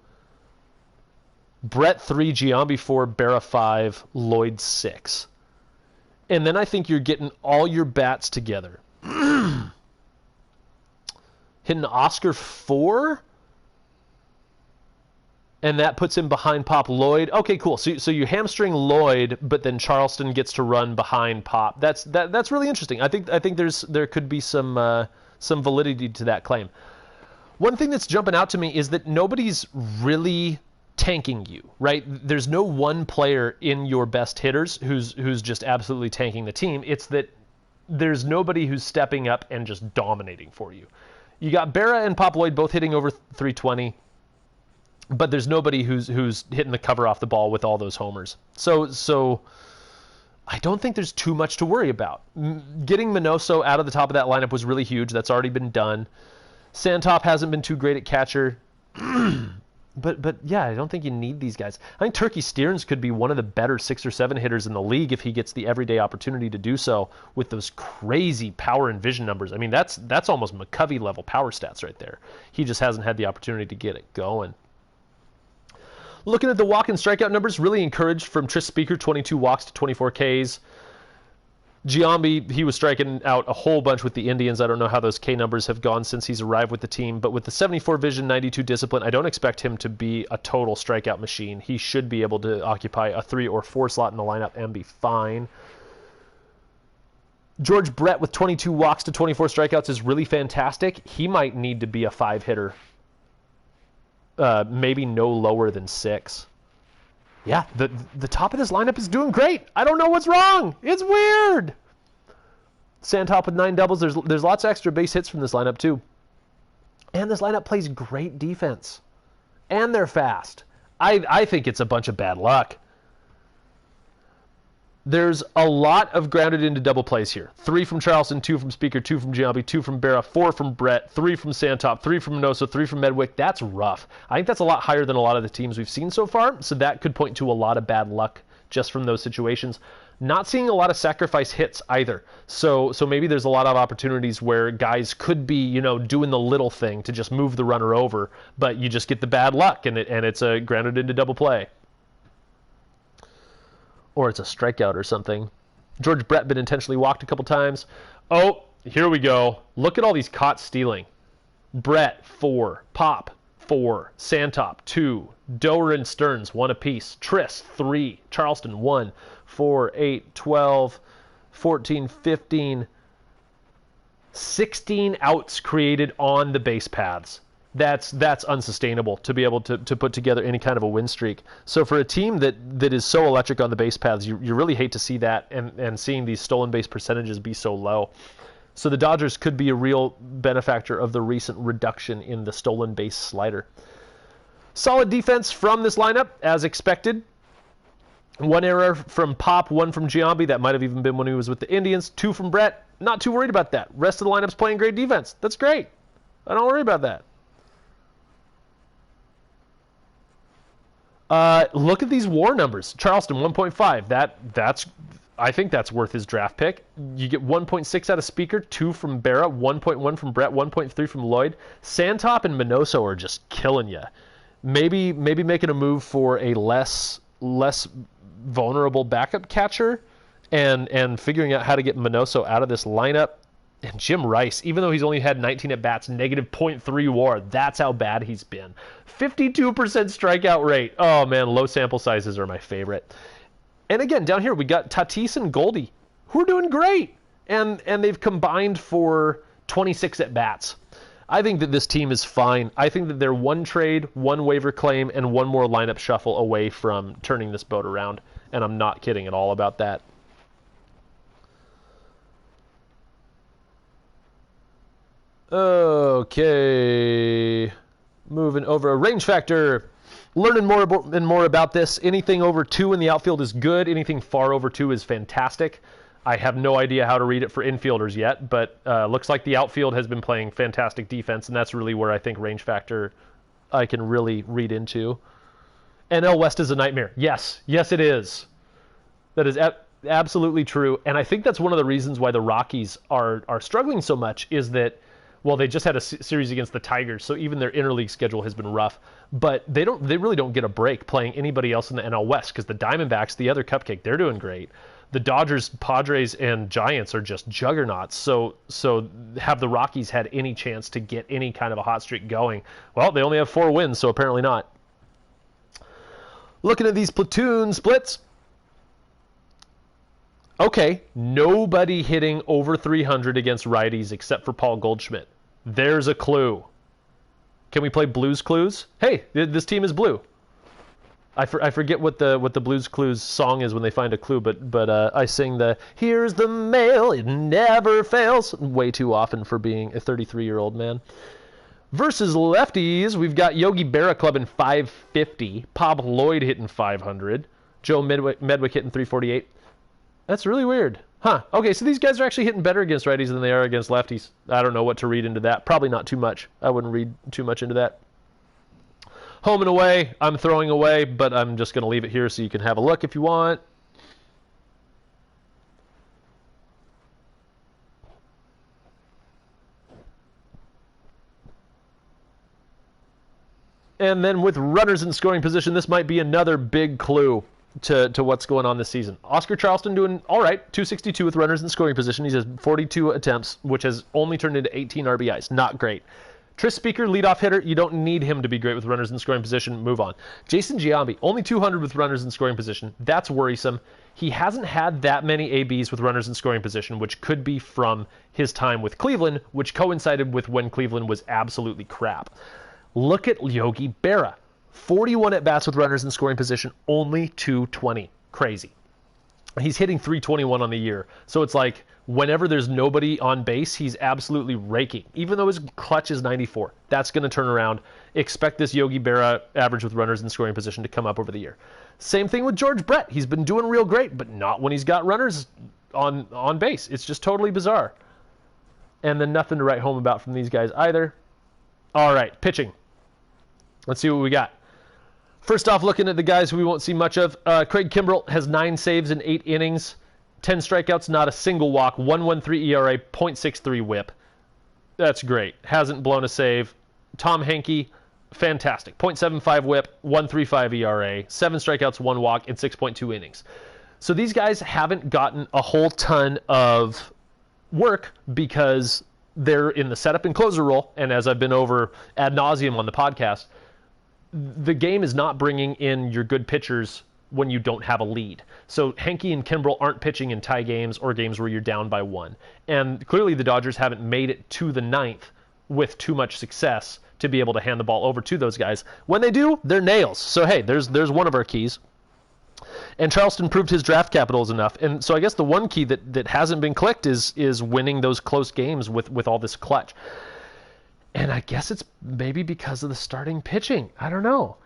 Brett 3, Giambi 4, Berra 5, Lloyd 6. And then I think you're getting all your bats together. Hitting Oscar 4? And that puts him behind Pop Lloyd. Okay, cool. So you hamstring Lloyd, but then Charleston gets to run behind Pop. That's really interesting. I think there could be some validity to that claim. One thing that's jumping out to me is that nobody's really tanking you, right? There's no one player in your best hitters who's just absolutely tanking the team. It's that there's nobody who's stepping up and just dominating for you. You got Berra and Pop Lloyd both hitting over 320, but there's nobody who's hitting the cover off the ball with all those homers. So I don't think there's too much to worry about. Getting Minoso out of the top of that lineup was really huge. That's already been done. Santop hasn't been too great at catcher. But yeah, I don't think you need these guys. I think Turkey Stearns could be one of the better 6 or 7 hitters in the league if he gets the everyday opportunity to do so with those crazy power and vision numbers. I mean, that's almost McCovey level power stats right there. He just hasn't had the opportunity to get it going. Looking at the walk and strikeout numbers, really encouraged from Tris Speaker, 22 walks to 24 Ks. Giambi, he was striking out a whole bunch with the Indians. I don't know how those K numbers have gone since he's arrived with the team, but with the 74 vision, 92 discipline, I don't expect him to be a total strikeout machine. He should be able to occupy a 3 or 4 slot in the lineup and be fine. George Brett with 22 walks to 24 strikeouts is really fantastic. He might need to be a 5 hitter. Maybe no lower than 6. Yeah, the top of this lineup is doing great. I don't know what's wrong. It's weird. Santop with 9 doubles. There's lots of extra base hits from this lineup too. And this lineup plays great defense. And they're fast. I think it's a bunch of bad luck. There's a lot of grounded into double plays here. 3 from Charleston, 2 from Speaker, 2 from Giambi, 2 from Berra, 4 from Brett, 3 from Santop, 3 from Minoso, 3 from Medwick. That's rough. I think that's a lot higher than a lot of the teams we've seen so far, so that could point to a lot of bad luck just from those situations. Not seeing a lot of sacrifice hits either. So maybe there's a lot of opportunities where guys could be, doing the little thing to just move the runner over, but you just get the bad luck and it's a grounded into double play. Or it's a strikeout or something. George Brett been intentionally walked a couple times. Oh, here we go. Look at all these caught stealing. Brett, 4. Pop, 4. Santop, 2. Doer and Stearns, 1 apiece. Tris, 3. Charleston, 1. 4, 8, 12, 14, 15. 16 outs created on the base paths. That's unsustainable to be able to put together any kind of a win streak. So for a team that is so electric on the base paths, you really hate to see that and seeing these stolen base percentages be so low. So the Dodgers could be a real benefactor of the recent reduction in the stolen base slider. Solid defense from this lineup, as expected. 1 error from Pop, 1 from Giambi. That might have even been when he was with the Indians. 2 from Brett. Not too worried about that. Rest of the lineup's playing great defense. That's great. I don't worry about that. Look at these WAR numbers. Charleston 1.5. I think that's worth his draft pick. You get 1.6 out of Speaker, 2 from Berra, 1.1 from Brett, 1.3 from Lloyd. Santop and Minoso are just killing you. Maybe making a move for a less vulnerable backup catcher and figuring out how to get Minoso out of this lineup. And Jim Rice, even though he's only had 19 at-bats, negative .3 WAR, that's how bad he's been. 52% strikeout rate. Oh, man, low sample sizes are my favorite. And again, down here, we got Tatis and Goldie, who are doing great. And they've combined for 26 at-bats. I think that this team is fine. I think that they're 1 trade, 1 waiver claim, and 1 more lineup shuffle away from turning this boat around. And I'm not kidding at all about that. Okay, moving over. Range factor. Learning more about this. Anything over 2 in the outfield is good. Anything far over 2 is fantastic. I have no idea how to read it for infielders yet, but looks like the outfield has been playing fantastic defense, and that's really where I think range factor I can really read into. NL West is a nightmare. Yes, it is. That is absolutely true, and I think that's one of the reasons why the Rockies are struggling so much is that, well, they just had a series against the Tigers, so even their interleague schedule has been rough. But they really don't get a break playing anybody else in the NL West because the Diamondbacks, the other cupcake, they're doing great. The Dodgers, Padres, and Giants are just juggernauts. So have the Rockies had any chance to get any kind of a hot streak going? Well, they only have 4 wins, so apparently not. Looking at these platoon splits. Okay, nobody hitting over 300 against righties except for Paul Goldschmidt. There's a clue. Can we play Blues Clues? Hey, this team is blue. I forget what the Blues Clues song is when they find a clue, but I sing the "Here's the mail, it never fails" way too often for being a 33-year-old man. Versus lefties, we've got Yogi Berra clubbing 550, Pop Lloyd hitting 500, Joe Medwick hitting 348. That's really weird. Huh. Okay, so these guys are actually hitting better against righties than they are against lefties. I don't know what to read into that. Probably not too much. I wouldn't read too much into that. Home and away, I'm throwing away, but I'm just going to leave it here so you can have a look if you want. And then with runners in scoring position, this might be another big clue to what's going on this season. Oscar Charleston doing all right, 262 with runners in scoring position. He has 42 attempts, which has only turned into 18 RBIs. Not great. Tris Speaker, leadoff hitter, you don't need him to be great with runners in scoring position. Move on. Jason Giambi, only 200 with runners in scoring position. That's worrisome. He hasn't had that many ABs with runners in scoring position, which could be from his time with Cleveland, which coincided with when Cleveland was absolutely crap. Look at Yogi Berra. 41 at-bats with runners in scoring position, only 220. Crazy. He's hitting 321 on the year. So it's like whenever there's nobody on base, he's absolutely raking. Even though his clutch is 94, that's going to turn around. Expect this Yogi Berra average with runners in scoring position to come up over the year. Same thing with George Brett. He's been doing real great, but not when he's got runners on base. It's just totally bizarre. And then nothing to write home about from these guys either. All right, pitching. Let's see what we got. First off, looking at the guys we won't see much of, Craig Kimbrell has 9 saves in 8 innings, 10 strikeouts, not a single walk, 1.13 ERA, .63 WHIP. That's great. Hasn't blown a save. Tom Henke, fantastic. .75 WHIP, 1.35 ERA, 7 strikeouts, 1 walk, and 6.2 innings. So these guys haven't gotten a whole ton of work because they're in the setup and closer role, and as I've been over ad nauseum on the podcast, the game is not bringing in your good pitchers when you don't have a lead. So Henke and Kimbrell aren't pitching in tie games or games where you're down by 1. And clearly the Dodgers haven't made it to the 9th with too much success to be able to hand the ball over to those guys. When they do, they're nails. So hey, there's one of our keys. And Charleston proved his draft capital is enough. And so I guess the one key that hasn't been clicked is winning those close games with all this clutch. And I guess it's maybe because of the starting pitching. I don't know.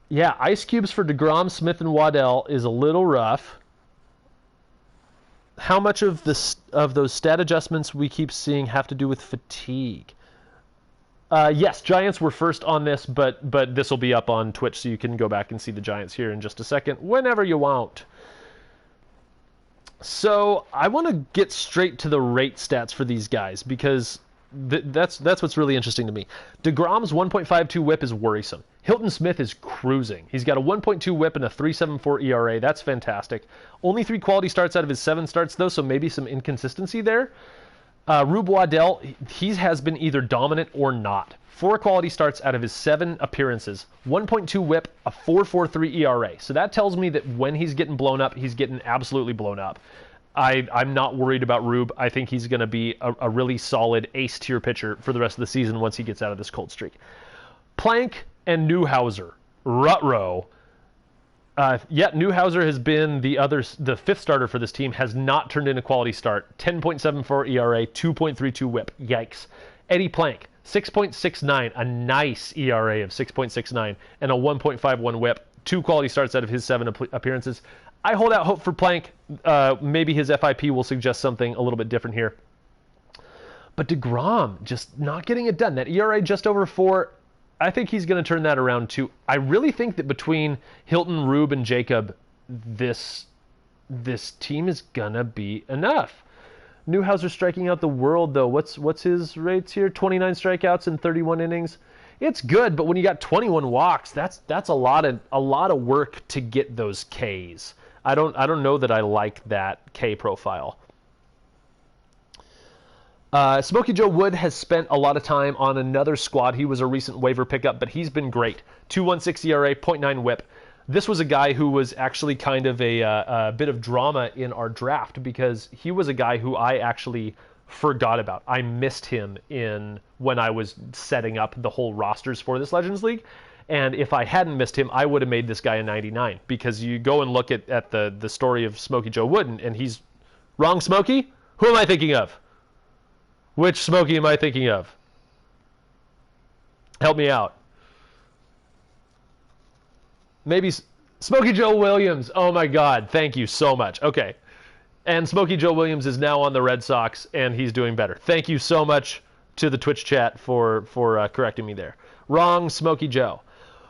Yeah, ice cubes for DeGrom, Smith, and Waddell is a little rough. How much of those stat adjustments we keep seeing have to do with fatigue? Yes, Giants were first on this, but this will be up on Twitch, so you can go back and see the Giants here in just a second, whenever you want. So I want to get straight to the rate stats for these guys because that's what's really interesting to me. DeGrom's 1.52 WHIP is worrisome. Hilton Smith is cruising. He's got a 1.2 WHIP and a 3.74 ERA. That's fantastic. Only 3 quality starts out of his 7 starts, though, so maybe some inconsistency there. Rube Waddell, he has been either dominant or not. 4 quality starts out of his 7 appearances. 1.2 WHIP, a 4.43 ERA. So that tells me that when he's getting blown up, he's getting absolutely blown up. I'm not worried about Rube. I think he's going to be a really solid ace-tier pitcher for the rest of the season once he gets out of this cold streak. Plank and Newhouser. Rutrow. Newhouser has been the 5th starter for this team, has not turned in a quality start. 10.74 ERA, 2.32 WHIP. Yikes. Eddie Plank, 6.69, a nice ERA of 6.69, and a 1.51 WHIP. 2 quality starts out of his 7 appearances. I hold out hope for Plank. Maybe his FIP will suggest something a little bit different here. But DeGrom, just not getting it done. That ERA just over 4, I think he's going to turn that around too. I really think that between Hilton, Rube, and Jacob, this team is going to be enough. Newhouser striking out the world, though. What's his rates here? 29 strikeouts in 31 innings. It's good, but when you got 21 walks, that's a lot of work to get those Ks. I don't know that I like that K profile. Smokey Joe Wood has spent a lot of time on another squad. He was a recent waiver pickup, but he's been great. 2.16 ERA, 0.9 WHIP. This was a guy who was actually kind of a bit of drama in our draft because he was a guy who I actually forgot about. I missed him when I was setting up the whole rosters for this Legends League. And if I hadn't missed him, I would have made this guy a 99 because you go and look at the story of Smokey Joe Wood, and he's wrong. Smokey? Who am I thinking of? Which Smokey am I thinking of? Help me out. Maybe Smokey Joe Williams. Oh my God, thank you so much. Okay. And Smokey Joe Williams is now on the Red Sox, and he's doing better. Thank you so much to the Twitch chat for correcting me there. Wrong Smokey Joe.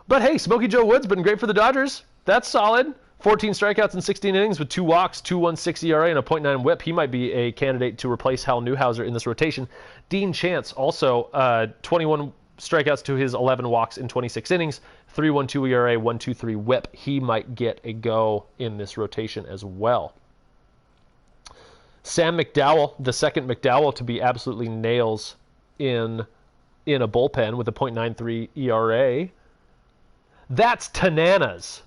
But hey, Smokey Joe Wood's been great for the Dodgers. That's solid. 14 strikeouts in 16 innings with 2 walks, 2.16 ERA, and a 0.9 WHIP. He might be a candidate to replace Hal Newhouser in this rotation. Dean Chance also 21 strikeouts to his 11 walks in 26 innings, 3.12 ERA, 1.23 WHIP. He might get a go in this rotation as well. Sam McDowell, the second McDowell to be absolutely nails in a bullpen with a 0.93 ERA. That's Tananas.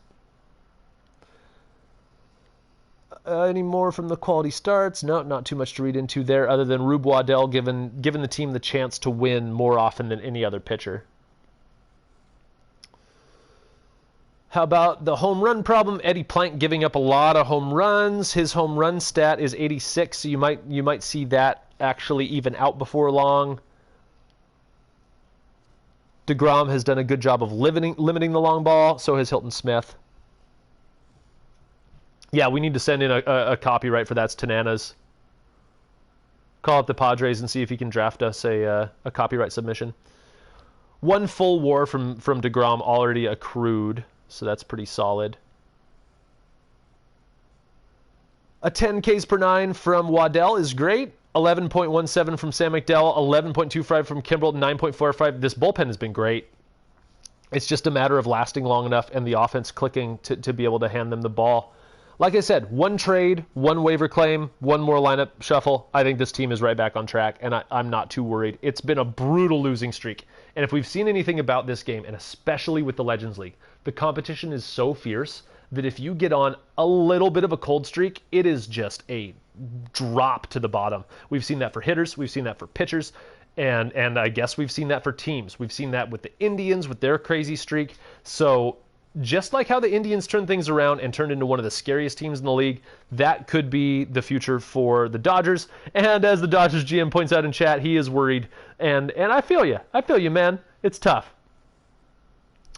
Any more from the quality starts? No, not too much to read into there other than Rube Waddell given the team the chance to win more often than any other pitcher. How about the home run problem? Eddie Plank giving up a lot of home runs. His home run stat is 86, so you might see that actually even out before long. DeGrom has done a good job of limiting the long ball, so has Hilton Smith. Yeah, we need to send in a copyright for That's Tananas. Call up the Padres and see if he can draft us a copyright submission. 1 full WAR from DeGrom already accrued, so that's pretty solid. A 10 Ks per 9 from Waddell is great. 11.17 from Sam McDowell, 11.25 from Kimbrel, 9.45. This bullpen has been great. It's just a matter of lasting long enough and the offense clicking to be able to hand them the ball. Like I said, 1 trade, 1 waiver claim, 1 more lineup shuffle. I think this team is right back on track, and I'm not too worried. It's been a brutal losing streak. And if we've seen anything about this game, and especially with the Legends League, the competition is so fierce that if you get on a little bit of a cold streak, it is just a drop to the bottom. We've seen that for hitters. We've seen that for pitchers. And I guess we've seen that for teams. We've seen that with the Indians with their crazy streak. So just like how the Indians turned things around and turned into one of the scariest teams in the league, that could be the future for the Dodgers. And as the Dodgers GM points out in chat, he is worried. And I feel you. I feel you, man. It's tough.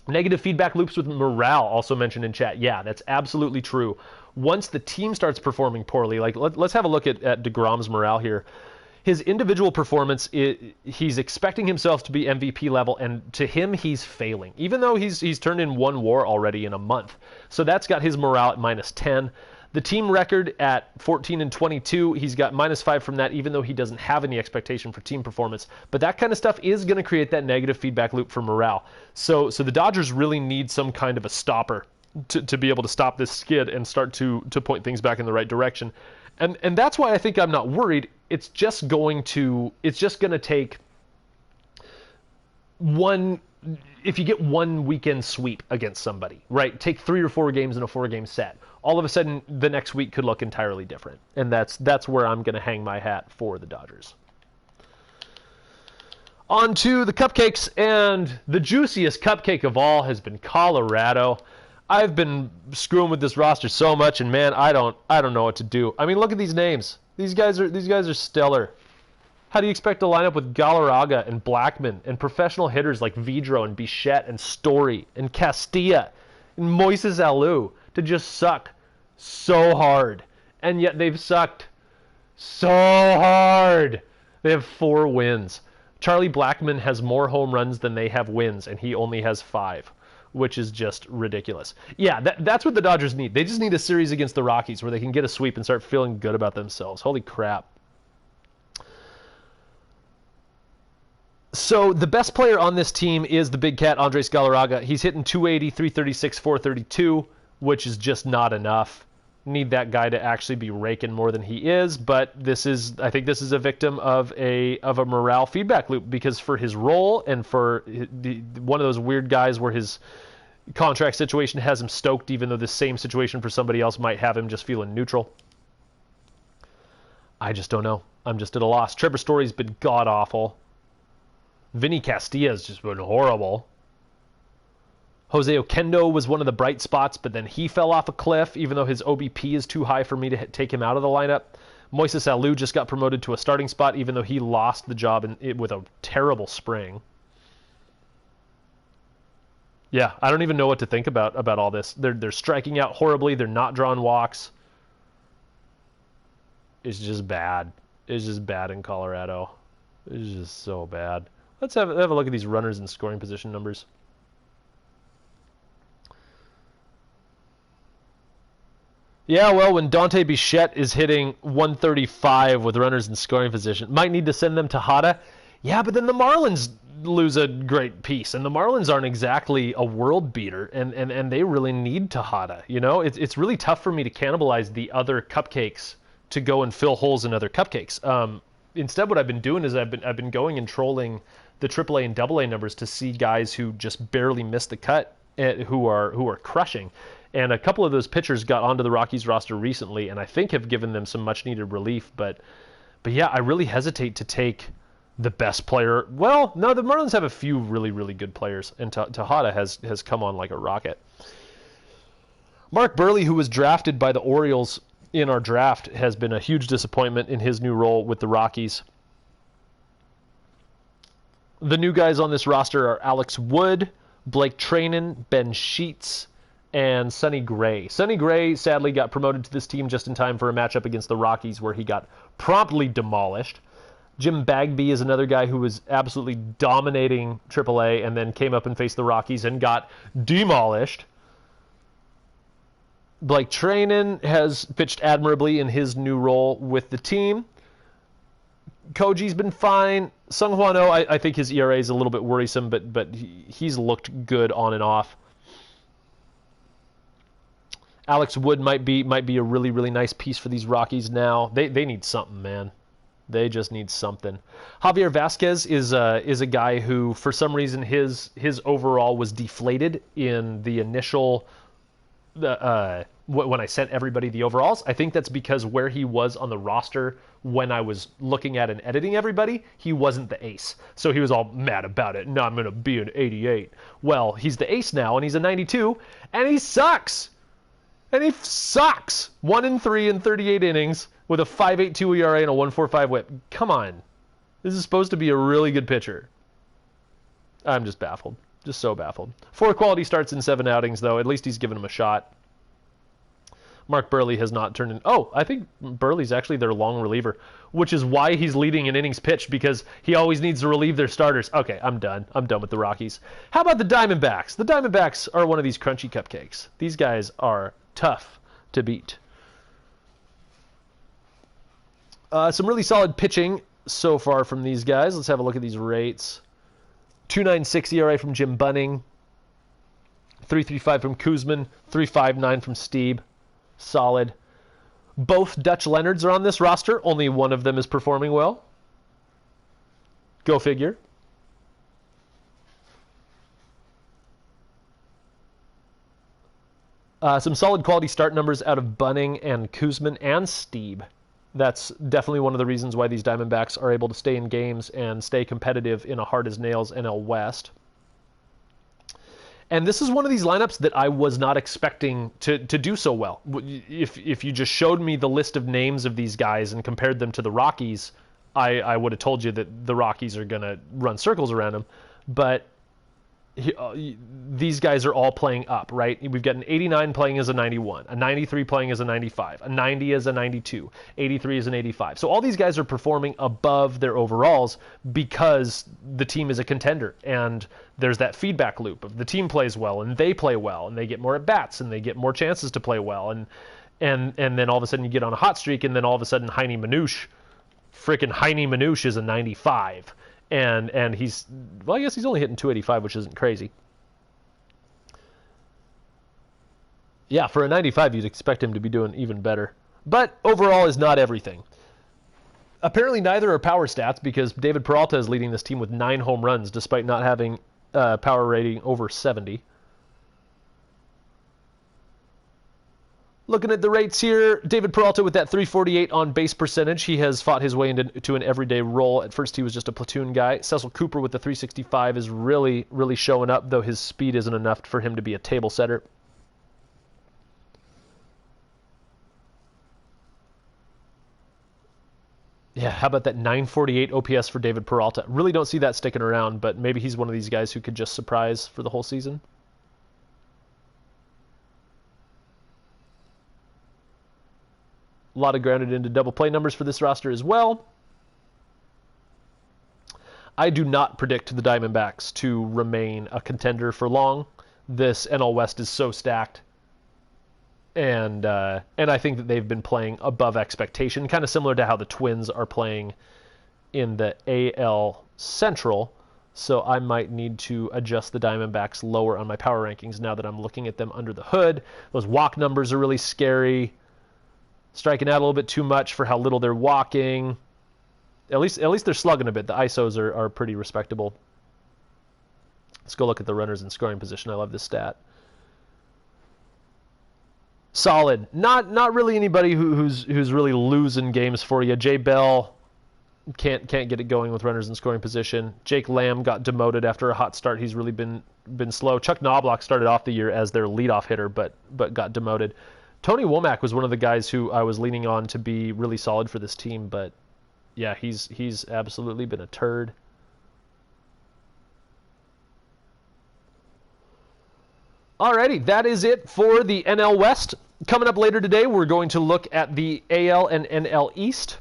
Negative feedback loops with morale also mentioned in chat. Yeah, that's absolutely true. Once the team starts performing poorly, like let's have a look at DeGrom's morale here. His individual performance, he's expecting himself to be MVP level, and to him, he's failing, even though he's turned in 1 WAR already in a month. So that's got his morale at -10. The team record at 14-22, he's got -5 from that, even though he doesn't have any expectation for team performance. But that kind of stuff is going to create that negative feedback loop for morale. So the Dodgers really need some kind of a stopper to be able to stop this skid and start to point things back in the right direction. And that's why I think I'm not worried. It's just going to take one. If you get 1 weekend sweep against somebody, right? Take 3 or 4 games in a 4-game set. All of a sudden, the next week could look entirely different. And that's where I'm going to hang my hat for the Dodgers. On to the cupcakes, and the juiciest cupcake of all has been Colorado. I've been screwing with this roster so much, and man, I don't know what to do. I mean, look at these names. These guys are stellar. How do you expect to line up with Galarraga and Blackman and professional hitters like Vidro and Bichette and Story and Castilla and Moises Alou to just suck so hard? And yet they've sucked so hard. They have 4 wins. Charlie Blackman has more home runs than they have wins, and he only has 5, which is just ridiculous. Yeah, that's what the Dodgers need. They just need a series against the Rockies where they can get a sweep and start feeling good about themselves. Holy crap. So the best player on this team is the big cat, Andres Galarraga. He's hitting 280, 336, 432, which is just not enough. Need that guy to actually be raking more than he is, but I think this is a victim of a morale feedback loop, because for his role and for one of those weird guys where his contract situation has him stoked, even though the same situation for somebody else might have him just feeling neutral. I just don't know. I'm just at a loss. Trevor Story's been god-awful. Vinny Castilla's just been horrible. Jose Oquendo was one of the bright spots, but then he fell off a cliff, even though his OBP is too high for me to take him out of the lineup. Moises Alou just got promoted to a starting spot, even though he lost the job with a terrible spring. Yeah, I don't even know what to think about all this. They're striking out horribly. They're not drawing walks. It's just bad. It's just bad in Colorado. It's just so bad. Let's have a look at these runners and scoring position numbers. Yeah, well, when Dante Bichette is hitting 135 with runners in scoring position, might need to send them to Hada. Yeah, but then the Marlins lose a great piece, and the Marlins aren't exactly a world beater, and they really need Tejada. You know, it's really tough for me to cannibalize the other cupcakes to go and fill holes in other cupcakes. Instead, what I've been doing is I've been going and trolling the AAA and AA numbers to see guys who just barely missed the cut, who are crushing. And a couple of those pitchers got onto the Rockies roster recently, and I think have given them some much needed relief. But yeah, I really hesitate to take the best player. Well, no, the Marlins have a few really, really good players, and Tejada has come on like a rocket. Mark Burley, who was drafted by the Orioles in our draft, has been a huge disappointment in his new role with the Rockies. The new guys on this roster are Alex Wood, Blake Treinen, Ben Sheets, and Sonny Gray. Sonny Gray sadly got promoted to this team just in time for a matchup against the Rockies where he got promptly demolished. Jim Bagby is another guy who was absolutely dominating AAA and then came up and faced the Rockies and got demolished. Blake Treinen has pitched admirably in his new role with the team. Koji's been fine. Sung Hwan Oh, I think his ERA is a little bit worrisome, but he's looked good on and off. Alex Wood might be a really, really nice piece for these Rockies now. They need something, man. They just need something. Javier Vasquez is a guy who, for some reason, his overall was deflated in the initial when I sent everybody the overalls. I think that's because where he was on the roster when I was looking at and editing everybody, he wasn't the ace. So he was all mad about it. No, I'm going to be an 88. Well, he's the ace now, and he's a 92, and he sucks. And he sucks. 1-3 in 38 innings with a 5.82 ERA and a 1.45 WHIP. Come on. This is supposed to be a really good pitcher. I'm just baffled. Just so baffled. 4 quality starts in 7 outings, though. At least he's given him a shot. Mark Burley has not turned in... Oh, I think Burley's actually their long reliever, which is why he's leading in innings pitched, because he always needs to relieve their starters. Okay, I'm done. I'm done with the Rockies. How about the Diamondbacks? The Diamondbacks are one of these crunchy cupcakes. These guys are tough to beat. Some really solid pitching so far from these guys. Let's have a look at these rates. 2.96 ERA from Jim Bunning. 3.35 from Kuzman. 3.59 from Steeb. Solid. Both Dutch Leonards are on this roster. Only one of them is performing well. Go figure. Some solid quality start numbers out of Bunning and Kuzman and Steeb. That's definitely one of the reasons why these Diamondbacks are able to stay in games and stay competitive in a hard-as-nails NL West. And this is one of these lineups that I was not expecting to do so well. If you just showed me the list of names of these guys and compared them to the Rockies, I would have told you that the Rockies are going to run circles around them. But these guys are all playing up, right? We've got an 89 playing as a 91, a 93 playing as a 95, a 90 as a 92, 83 as an 85. So all these guys are performing above their overalls because the team is a contender, and there's that feedback loop of the team plays well and they play well and they get more at bats and they get more chances to play well, and then all of a sudden you get on a hot streak, and then all of a sudden Heine Manouche is a 95. And he's, well, I guess he's only hitting 285, which isn't crazy. Yeah, for a 95, you'd expect him to be doing even better. But overall is not everything. Apparently neither are power stats, because David Peralta is leading this team with 9 home runs despite not having power rating over 70. Looking at the rates here, David Peralta with that 348 on base percentage. He has fought his way into an everyday role. At first he was just a platoon guy. Cecil Cooper with the 365 is really, really showing up, though his speed isn't enough for him to be a table setter. Yeah, how about that 948 OPS for David Peralta? Really don't see that sticking around, but maybe he's one of these guys who could just surprise for the whole season. A lot of grounded into double play numbers for this roster as well. I do not predict the Diamondbacks to remain a contender for long. This NL West is so stacked. And I think that they've been playing above expectation, kind of similar to how the Twins are playing in the AL Central. So I might need to adjust the Diamondbacks lower on my power rankings now that I'm looking at them under the hood. Those walk numbers are really scary. Striking out a little bit too much for how little they're walking. At least they're slugging a bit. The ISOs are pretty respectable. Let's go look at the runners in scoring position. I love this stat. Solid. Not really anybody who's really losing games for you. Jay Bell can't get it going with runners in scoring position. Jake Lamb got demoted after a hot start. He's really been slow. Chuck Knobloch started off the year as their leadoff hitter, but got demoted. Tony Womack was one of the guys who I was leaning on to be really solid for this team, but yeah, he's absolutely been a turd. Alrighty, that is it for the NL West. Coming up later today, we're going to look at the AL and NL East.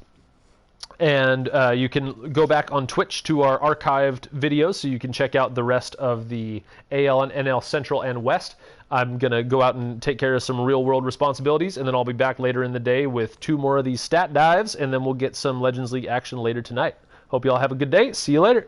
And you can go back on Twitch to our archived videos so you can check out the rest of the AL and NL Central and West. I'm going to go out and take care of some real-world responsibilities, and then I'll be back later in the day with 2 more of these stat dives, and then we'll get some Legends League action later tonight. Hope you all have a good day. See you later.